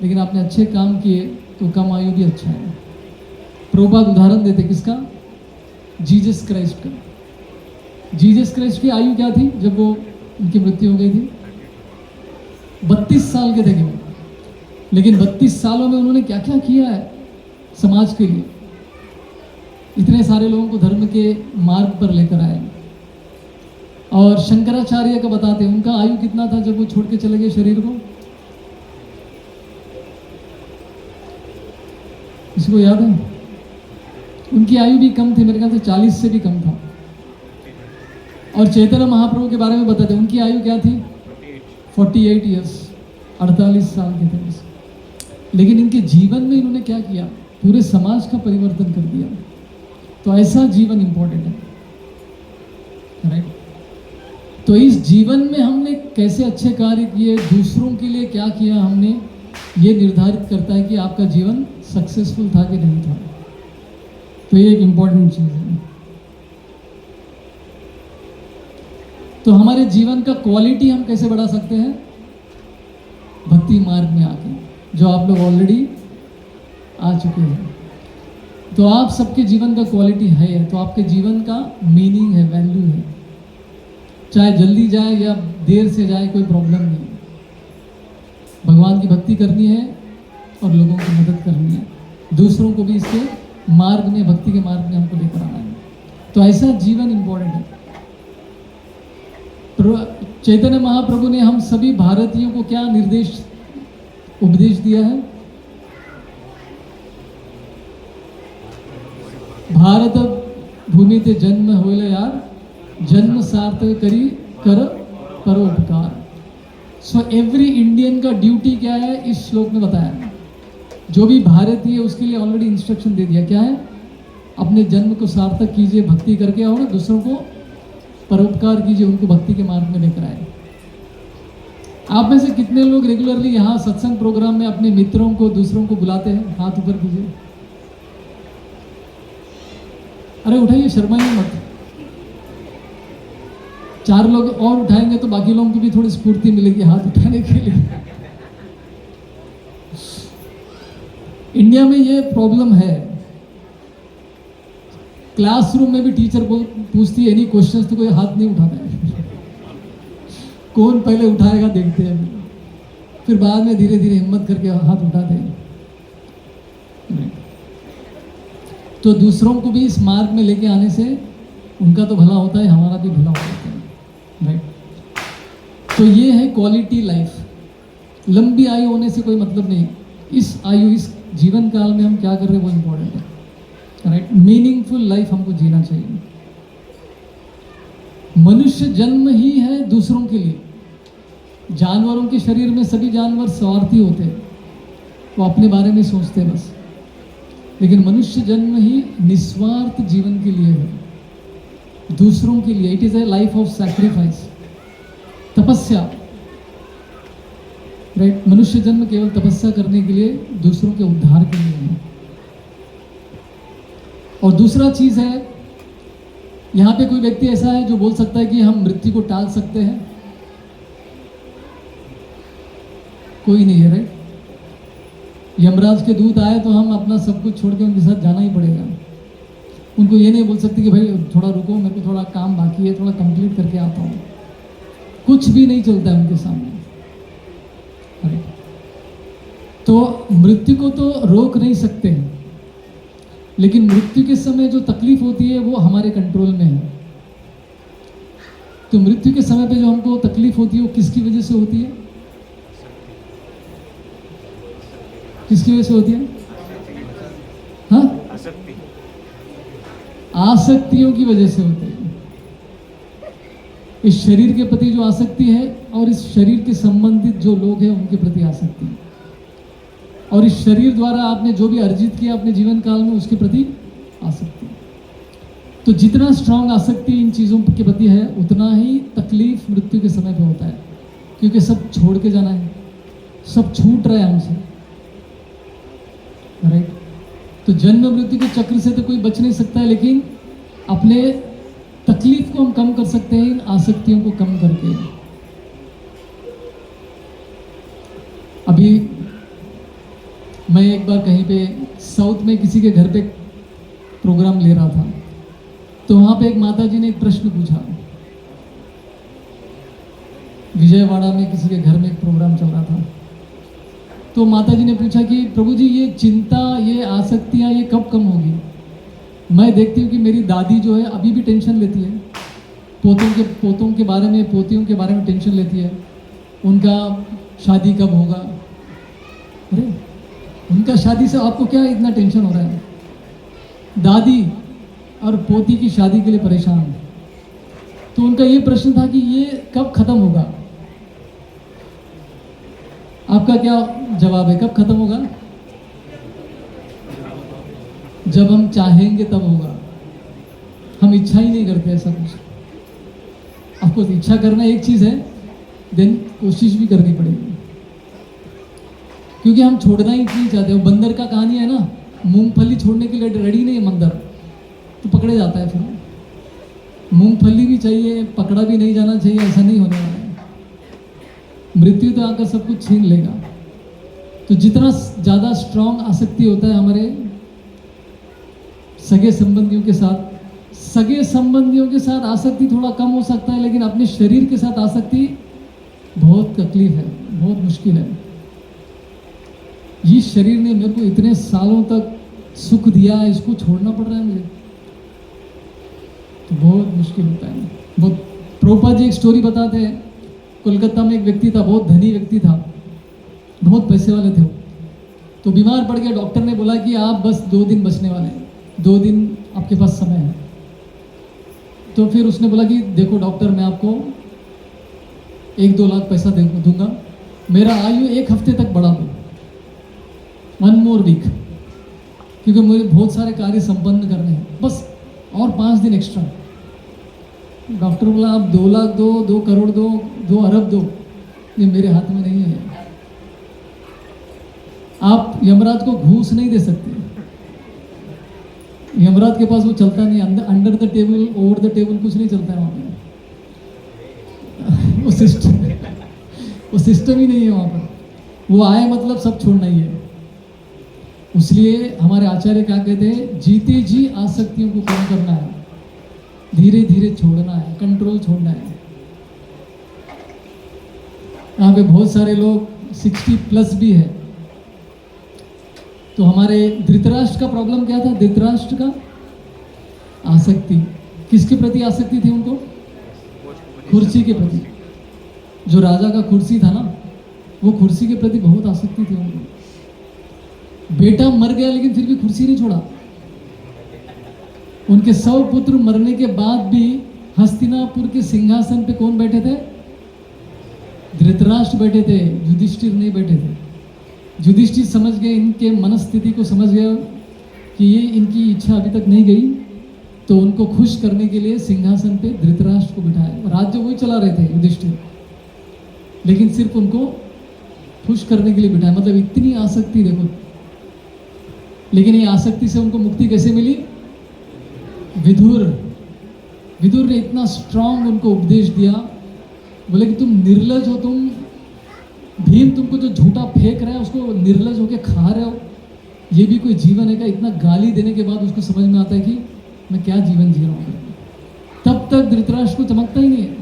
Speaker 1: लेकिन आपने अच्छे काम किए तो कम आयु भी अच्छा है। प्रभुपाद उदाहरण देते किसका? जीसस क्राइस्ट का। जीसस क्राइस्ट की आयु क्या थी जब वो उनकी मृत्यु हो गई थी? 32 साल के थे केवल, लेकिन 32 सालों में उन्होंने क्या क्या किया है। समाज के लिए, इतने सारे लोगों को धर्म के मार्ग पर लेकर आए। और शंकराचार्य का बताते हैं उनका आयु कितना था जब वो छोड़ के चले गए शरीर को, किसी को याद है? उनकी आयु भी कम थी, मेरे ख्याल से 40 से भी कम था। और चैतन्य महाप्रभु के बारे में बताते हैं उनकी आयु क्या थी? 48 ईयर्स, 48 साल के थे बस। लेकिन इनके जीवन में इन्होंने क्या किया? पूरे समाज का परिवर्तन कर दिया। तो ऐसा जीवन इंपॉर्टेंट है, राइट? तो इस जीवन में हमने कैसे अच्छे कार्य किए, दूसरों के लिए क्या किया हमने, ये निर्धारित करता है कि आपका जीवन सक्सेसफुल था कि नहीं था। तो ये एक इंपॉर्टेंट चीज है। तो हमारे जीवन का क्वालिटी हम कैसे बढ़ा सकते हैं? भक्ति मार्ग में आके, जो आप लोग ऑलरेडी आ चुके हैं। तो आप सबके जीवन का क्वालिटी है, तो आपके जीवन का मीनिंग है, वैल्यू है। चाहे जल्दी जाए या देर से जाए, कोई प्रॉब्लम नहीं। भगवान की भक्ति करनी है और लोगों की मदद करनी है, दूसरों को भी इसके मार्ग में, भक्ति के मार्ग में हमको लेकर आना है। तो ऐसा जीवन इंपॉर्टेंट है। चैतन्य महाप्रभु ने हम सभी भारतीयों को क्या उपदेश दिया है? भारत भूमि ते जन्म होले यार, जन्म सार्थक करी कर परोपकार। सो एवरी इंडियन का ड्यूटी क्या है, इस श्लोक में बताया। जो भी भारतीय है उसके लिए ऑलरेडी इंस्ट्रक्शन दे दिया। क्या है? अपने जन्म को सार्थक कीजिए भक्ति करके, और दूसरों को परोपकार कीजिए, उनको भक्ति के मार्ग में लेकर आए। आप में से कितने लोग रेगुलरली यहाँ सत्संग प्रोग्राम में अपने मित्रों को, दूसरों को बुलाते हैं? हाथ ऊपर कीजिए। अरे उठाइए, शर्माइए मत। 4 लोग और उठाएंगे तो बाकी लोगों को भी थोड़ी स्फूर्ति मिलेगी हाथ उठाने के लिए। इंडिया में ये प्रॉब्लम है। क्लासरूम में भी टीचर पूछती है एनी क्वेश्चंस, तो कोई हाथ नहीं उठाता है। कौन पहले उठाएगा देखते हैं, फिर बाद में धीरे धीरे हिम्मत करके हाथ उठाते हैं। तो दूसरों को भी इस मार्ग में लेके आने से उनका तो भला होता है, हमारा भी भला होता है, राइट? तो ये है क्वालिटी लाइफ। लंबी आयु होने से कोई मतलब नहीं। इस आयु, इस जीवन काल में हम क्या कर रहे हैं वो इंपॉर्टेंट है, राइट? मीनिंगफुल लाइफ हमको जीना चाहिए। मनुष्य जन्म ही है दूसरों के लिए। जानवरों के शरीर में सभी जानवर स्वार्थी होते हैं, वो अपने बारे में सोचते हैं बस। लेकिन मनुष्य जन्म ही निस्वार्थ जीवन के लिए है, दूसरों के लिए। It is a life of sacrifice, तपस्या, राइट? मनुष्य जन्म केवल तपस्या करने के लिए, दूसरों के उद्धार के लिए है। और दूसरा चीज है, यहां पे कोई व्यक्ति ऐसा है जो बोल सकता है कि हम मृत्यु को टाल सकते हैं? कोई नहीं है, राइट? यमराज के दूत आए तो हम अपना सब कुछ छोड़ के उनके साथ जाना ही पड़ेगा। उनको ये नहीं बोल सकते कि भाई थोड़ा रुको, मेरे को थोड़ा काम बाकी है, थोड़ा कंप्लीट करके आता हूँ। कुछ भी नहीं चलता है उनके सामने, राइट? तो मृत्यु को तो रोक नहीं सकते हैं, लेकिन मृत्यु के समय जो तकलीफ होती है वो हमारे कंट्रोल में है। तो मृत्यु के समय पे जो हमको तकलीफ होती है वो किसकी वजह से होती है? किसकी वजह से होती है? हाँ, आसक्तियों की वजह से होती है। इस शरीर के प्रति जो आसक्ति है, और इस शरीर के संबंधित जो लोग हैं उनके प्रति आसक्ति है, और इस शरीर द्वारा आपने जो भी अर्जित किया अपने जीवन काल में उसके प्रति आसक्ति। तो जितना स्ट्रांग आसक्ति इन चीज़ों के प्रति है, उतना ही तकलीफ मृत्यु के समय पे होता है, क्योंकि सब छोड़ के जाना है, सब छूट रहा है हमसे, राइट? तो जन्म मृत्यु के चक्र से तो कोई बच नहीं सकता है, लेकिन अपने तकलीफ को हम कम कर सकते हैं इन आसक्तियों को कम करके। अभी मैं एक बार कहीं पे साउथ में किसी के घर पे प्रोग्राम ले रहा था, तो वहाँ पे एक माता जी ने एक प्रश्न पूछा। विजयवाड़ा में किसी के घर में एक प्रोग्राम चल रहा था, तो तो माता जी ने पूछा कि प्रभु जी ये चिंता, ये आसक्तियाँ ये कब कम होगी? मैं देखती हूँ कि मेरी दादी जो है अभी भी टेंशन लेती है, पोतों के बारे में, पोतियों के बारे में टेंशन लेती है। उनका शादी कब होगा? अरे उनका शादी से आपको क्या इतना टेंशन हो रहा है? दादी और पोती की शादी के लिए परेशान। तो उनका ये प्रश्न था कि ये कब खत्म होगा? आपका क्या जवाब है, कब खत्म होगा? जब हम चाहेंगे तब होगा। हम इच्छा ही नहीं करते ऐसा कुछ। आपको इच्छा करना एक चीज़ है, देन कोशिश भी करनी पड़ेगी, क्योंकि हम छोड़ना ही नहीं चाहते। वो बंदर का कहानी है ना, मूंगफली छोड़ने के लिए रेडी नहीं है बंदर, तो पकड़े जाता है। फिर मूंगफली भी चाहिए, पकड़ा भी नहीं जाना चाहिए, ऐसा नहीं होने वाला है। मृत्यु तो आकर सब कुछ छीन लेगा। तो जितना ज़्यादा स्ट्रांग आसक्ति होता है हमारे सगे संबंधियों के साथ आसक्ति थोड़ा कम हो सकता है, लेकिन अपने शरीर के साथ आसक्ति बहुत तकलीफ है, बहुत मुश्किल है। ये शरीर ने मेरे को इतने सालों तक सुख दिया है, इसको छोड़ना पड़ रहा है मुझे, तो बहुत मुश्किल होता है। बहुत प्रभुपाद जी एक स्टोरी बताते हैं। कोलकाता में एक व्यक्ति था, बहुत धनी व्यक्ति था, बहुत पैसे वाले थे। तो बीमार पड़ गया। डॉक्टर ने बोला कि आप बस 2 दिन बचने वाले हैं, 2 दिन आपके पास समय है। तो फिर उसने बोला कि देखो डॉक्टर, मैं आपको 1-2 लाख पैसा दूंगा, मेरा आयु 1 हफ्ते तक बढ़ा दो, 1 more week, क्योंकि मुझे बहुत सारे कार्य संपन्न करने हैं, बस और 5 दिन एक्स्ट्रा। डॉक्टर बोला आप 2 लाख दो, 2 करोड़ दो, 2 अरब दो, ये मेरे हाथ में नहीं है। आप यमराज को घूस नहीं दे सकते, यमराज के पास वो चलता नहीं, under the table, over the table कुछ नहीं चलता है वहाँ पे। वो सिस्टम ही नहीं है वहाँ पर। वो आए मतलब सब छोड़ना ही है। इसलिए हमारे आचार्य क्या कहते हैं, जीते जी आसक्तियों को कम करना है, धीरे धीरे छोड़ना है, कंट्रोल छोड़ना है। यहाँ पे बहुत सारे लोग 60+ भी है। तो हमारे धृतराष्ट्र का प्रॉब्लम क्या था? धृतराष्ट्र का आसक्ति, किसके प्रति आसक्ति थी उनको? कुर्सी के प्रति। जो राजा का कुर्सी था ना, वो कुर्सी के प्रति बहुत आसक्ति थी उनको। बेटा मर गया लेकिन फिर भी कुर्सी नहीं छोड़ा। उनके 100 पुत्र मरने के बाद भी हस्तिनापुर के सिंहासन पे कौन बैठे थे? धृतराष्ट्र बैठे थे, युधिष्ठिर नहीं बैठे थे। युधिष्ठिर समझ गए, इनके मनस्थिति को समझ गया कि ये इनकी इच्छा अभी तक नहीं गई, तो उनको खुश करने के लिए सिंहासन पे धृतराष्ट्र को बिठाया। राज्य वही चला रहे थे युधिष्ठिर, लेकिन सिर्फ उनको खुश करने के लिए बिठाया। मतलब इतनी आसक्ति देखो। लेकिन ये आसक्ति से उनको मुक्ति कैसे मिली? विदुर ने इतना स्ट्रांग उनको उपदेश दिया, बोले कि तुम निर्लज हो, तुम भीम तुमको जो झूठा फेंक रहा है उसको निर्लज होके खा रहे हो, ये भी कोई जीवन है क्या? इतना गाली देने के बाद उसको समझ में आता है कि मैं क्या जीवन जी रहा हूँ। तब तक धृतराष्ट्र को चमकता ही नहीं है,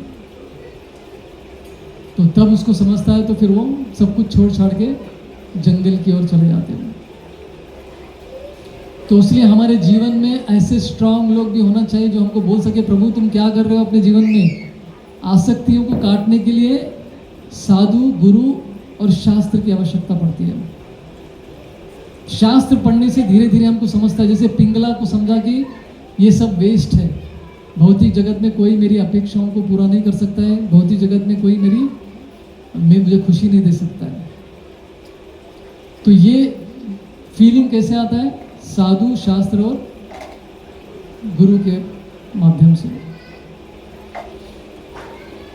Speaker 1: तो तब उसको समझता है, तो फिर वो सब कुछ छोड़ छाड़ के जंगल की ओर चले जाते हैं। तो इसलिए हमारे जीवन में ऐसे स्ट्रांग लोग भी होना चाहिए जो हमको बोल सके, प्रभु तुम क्या कर रहे हो अपने जीवन में? आसक्तियों को काटने के लिए साधु, गुरु और शास्त्र की आवश्यकता पड़ती है। शास्त्र पढ़ने से धीरे धीरे हमको समझता है, जैसे पिंगला को समझा कि ये सब वेस्ट है, भौतिक जगत में कोई मेरी अपेक्षाओं को पूरा नहीं कर सकता है, भौतिक जगत में कोई मुझे खुशी नहीं दे सकता है। तो ये फीलिंग कैसे आता है? साधु, शास्त्र और गुरु के माध्यम से।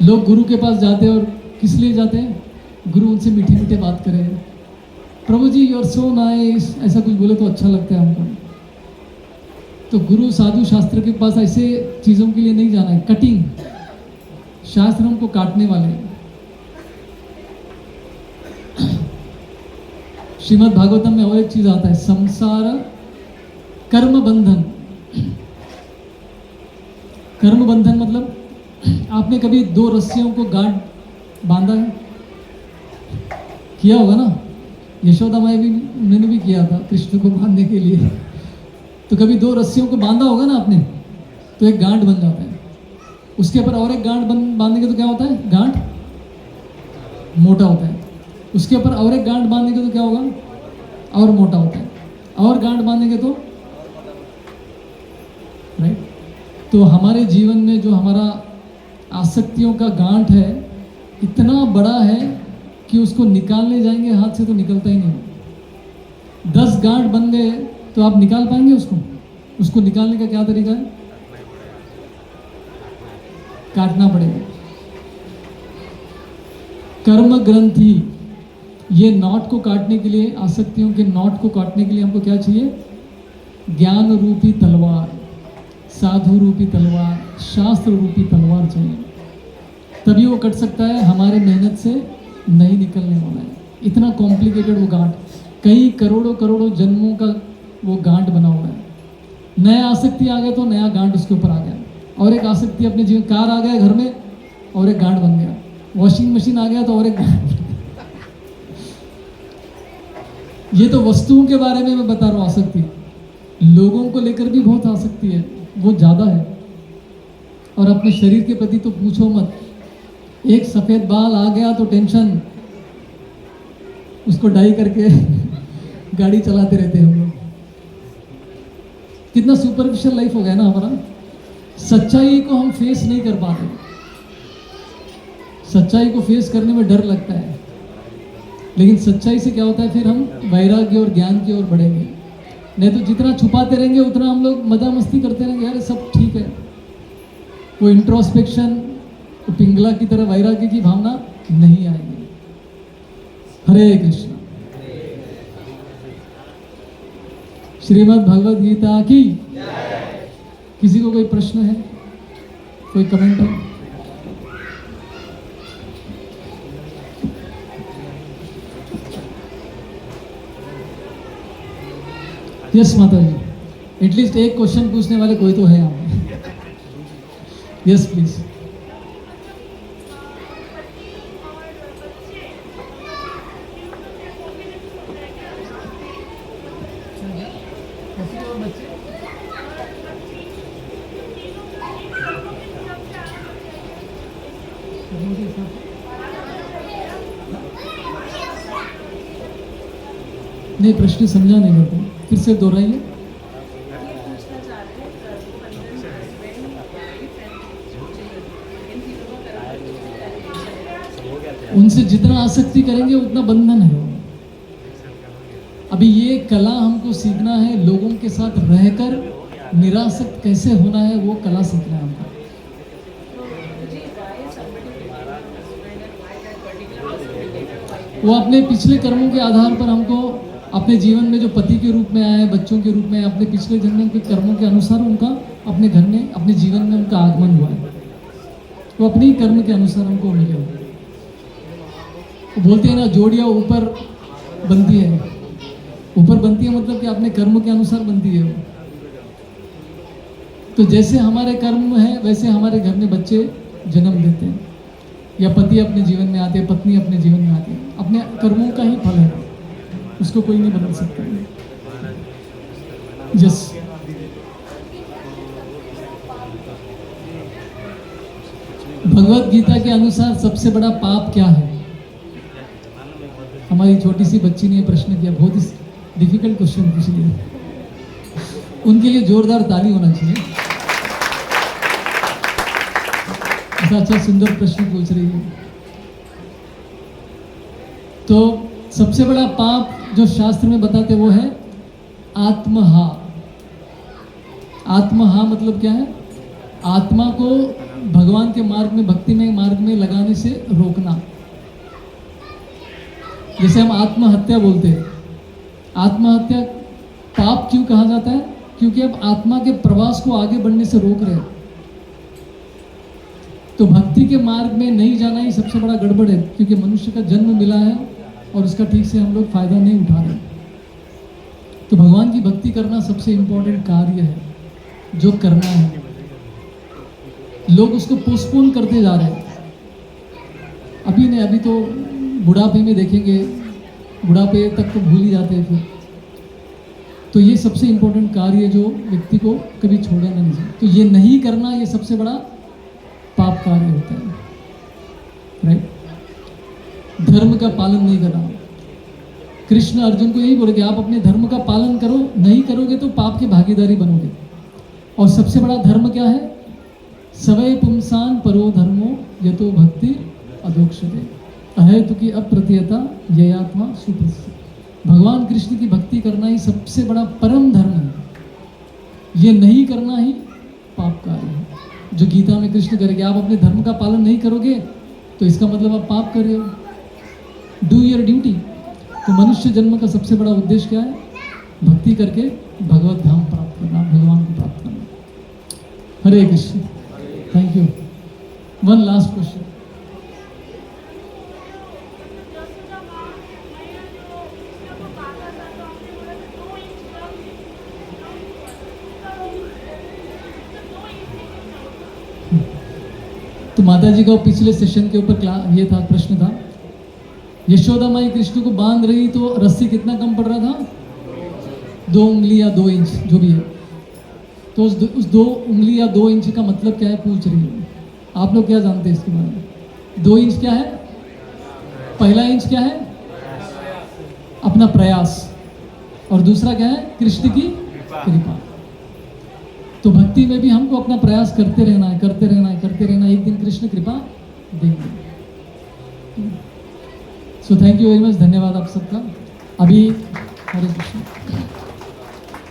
Speaker 1: लोग गुरु के पास जाते हैं और किस लिए जाते हैं? गुरु उनसे मीठी मीठी बात करे, प्रभु जी यू आर सो नाइस, ऐसा कुछ बोले तो अच्छा लगता है हमको। तो गुरु, साधु, शास्त्र के पास ऐसे चीज़ों के लिए नहीं जाना है। कटिंग, शास्त्र हमको काटने वाले हैं। श्रीमद् भागवतम में और एक चीज आता है, संसार कर्म बंधन। कर्म बंधन मतलब आपने कभी 2 रस्सियों को गांठ बांधा है? किया होगा ना। यशोदा माँ भी उन्होंने भी किया था कृष्ण को बांधने के लिए। तो कभी दो रस्सियों को बांधा होगा ना आपने, तो एक गांठ बन जाता है, उसके ऊपर और एक गांठ बांधेंगे तो क्या होता है, गांठ मोटा होता है, उसके ऊपर और एक गांठ बांधेंगे तो क्या होगा, और मोटा होता है, और गांठ बांधेंगे तो राइट। तो हमारे जीवन में जो हमारा आसक्तियों का गांठ है इतना बड़ा है कि उसको निकालने जाएंगे हाथ से तो निकलता ही नहीं। 10 गांठ बन गए तो आप निकाल पाएंगे उसको निकालने का क्या तरीका है, काटना पड़ेगा। कर्म ग्रंथि, ये नॉट को काटने के लिए, आसक्तियों के नॉट को काटने के लिए हमको क्या चाहिए, ज्ञान रूपी तलवार, साधु रूपी तलवार, शास्त्र रूपी तलवार चाहिए, तभी वो कट सकता है। हमारे मेहनत से नहीं निकलने वाला है, इतना कॉम्प्लिकेटेड वो गांठ, कई करोड़ों जन्मों का वो गांठ बना हुआ है। नया आसक्ति आ गया तो नया गांठ उसके ऊपर आ गया, और एक आसक्ति अपने जीवन, कार आ गया घर में और एक गांठ बन गया, वॉशिंग मशीन आ गया तो और एक गांठ। ये तो वस्तुओं के बारे में मैं बता रहा हूँ आसक्ति, लोगों को लेकर भी बहुत आसक्ति है, वो ज़्यादा है। और अपने शरीर के प्रति तो पूछो मत, एक सफ़ेद बाल आ गया तो टेंशन, उसको डाई करके गाड़ी चलाते रहते हैं हम लोग। कितना सुपरफिशियल लाइफ हो गया ना हमारा, सच्चाई को हम फेस नहीं कर पाते, सच्चाई को फेस करने में डर लगता है। लेकिन सच्चाई से क्या होता है, फिर हम वैराग्य और ज्ञान की ओर बढ़ेंगे। नहीं तो जितना छुपाते रहेंगे उतना हम लोग मजा मस्ती करते रहेंगे, यार सब ठीक है। वो इंट्रोस्पेक्शन, तो पिंगला की तरह वैराग्य की भावना नहीं आएगी। हरे कृष्ण। श्रीमद् भगवद गीता की। किसी को कोई प्रश्न है, कोई कमेंट है? यस माता जी, एटलीस्ट एक क्वेश्चन पूछने वाले कोई तो है यहाँ पे। Yes please. नहीं, प्रश्न समझा नहीं मेरे को, फिर से दोहराइए। उनसे जितना आसक्ति करेंगे उतना बंधन है। अभी ये कला हमको सीखना है, लोगों के साथ रहकर निरासक्त कैसे होना है, वो कला सीखना है हमको। वो अपने पिछले कर्मों के आधार पर हमको अपने जीवन में जो पति के रूप में आए, बच्चों के रूप में, अपने पिछले जन्म के कर्मों के अनुसार उनका अपने घर में, अपने जीवन में उनका आगमन हुआ है। वो अपने ही कर्म के अनुसार हमको मिले हुए। वो बोलते हैं ना, जोड़ियाँ ऊपर बनती है, ऊपर बनती है मतलब कि अपने कर्म के अनुसार बनती है वो। तो जैसे हमारे कर्म है वैसे हमारे घर में बच्चे जन्म लेते हैं, या पति अपने जीवन में आते हैं, पत्नी अपने जीवन में आती है। अपने कर्मों का ही फल है, उसको कोई नहीं बदल सकता। यस। भगवत गीता के अनुसार सबसे बड़ा पाप क्या है? हमारी छोटी सी बच्ची ने प्रश्न किया, बहुत ही डिफिकल्ट क्वेश्चन पूछ लिया। उनके लिए जोरदार ताली होना चाहिए। अच्छा सुंदर प्रश्न पूछ रही है। तो सबसे बड़ा पाप जो शास्त्र में बताते वो है आत्महा। आत्महा मतलब क्या है? आत्मा को भगवान के मार्ग में, भक्ति में मार्ग में लगाने से रोकना। जैसे हम आत्महत्या बोलते हैं, आत्महत्या पाप क्यों कहा जाता है? क्योंकि अब आत्मा के प्रवास को आगे बढ़ने से रोक रहे हैं। तो भक्ति के मार्ग में नहीं जाना ही सबसे बड़ा गड़बड़ है, क्योंकि मनुष्य का जन्म मिला है और उसका ठीक से हम लोग फायदा नहीं उठा रहे। तो भगवान की भक्ति करना सबसे इम्पोर्टेंट कार्य है जो करना है। लोग उसको पोस्टपोन करते जा रहे हैं। अभी नहीं, अभी तो बुढ़ापे में देखेंगे बुढ़ापे तक तो भूल ही जाते हैं फिर। तो ये सबसे इम्पोर्टेंट कार्य जो व्यक्ति को कभी छोड़ना नहीं चाहिए। तो ये नहीं करना, ये सबसे बड़ा पाप कार्य होता है, राइट। धर्म का पालन नहीं करना। कृष्ण अर्जुन को यही बोले कि आप अपने धर्म का पालन करो, नहीं करोगे तो पाप की भागीदारी बनोगे। और सबसे बड़ा धर्म क्या है? सवै पुंसान परो धर्मो यतो भक्ति अधोक्षते अहेतु की अप्रतियता ययात्मा सुप्रसिद्ध। भगवान कृष्ण की भक्ति करना ही सबसे बड़ा परम धर्म है। ये नहीं करना ही पाप कार्य है, जो गीता में कृष्ण करेंगे। आप अपने धर्म का पालन नहीं करोगे तो इसका मतलब आप पाप कर रहे हो। Do your duty. तो मनुष्य जन्म का सबसे बड़ा उद्देश्य क्या है? भक्ति करके भगवत धाम प्राप्त करना, भगवान को प्राप्त करना। Hare Krishna. Thank you. One last question. तो माता जी का पिछले सेशन के ऊपर ये था, प्रश्न था, यशोदा माई कृष्ण को बांध रही तो रस्सी कितना कम पड़ रहा था? 2 उंगली या 2 इंच, जो भी है। तो उस 2 उंगली या 2 इंच का मतलब क्या है पूछ रही है। आप लोग क्या जानते हैं इसके बारे में? 2 इंच क्या है? पहला इंच क्या है? अपना प्रयास, और दूसरा क्या है? कृष्ण की कृपा। तो भक्ति में भी हमको अपना प्रयास करते रहना है, करते रहना है, करते रहना है। एक दिन कृष्ण कृपा देंगे। So thank you very much, धन्यवाद आप सबका। अभी हरे कृष्ण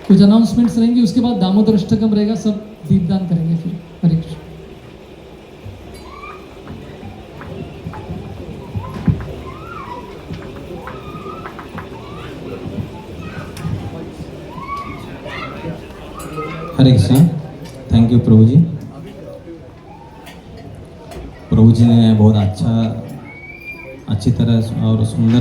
Speaker 1: कुछ अनाउंसमेंट्स रहेंगी, उसके बाद दामोदर अष्टकम रहेगा, सब दीपदान करेंगे फिर। हरे कृष्ण।
Speaker 4: हरे कृष्ण। थैंक यू प्रभु जी। प्रभु जी ने बहुत अच्छी तरह और सुंदर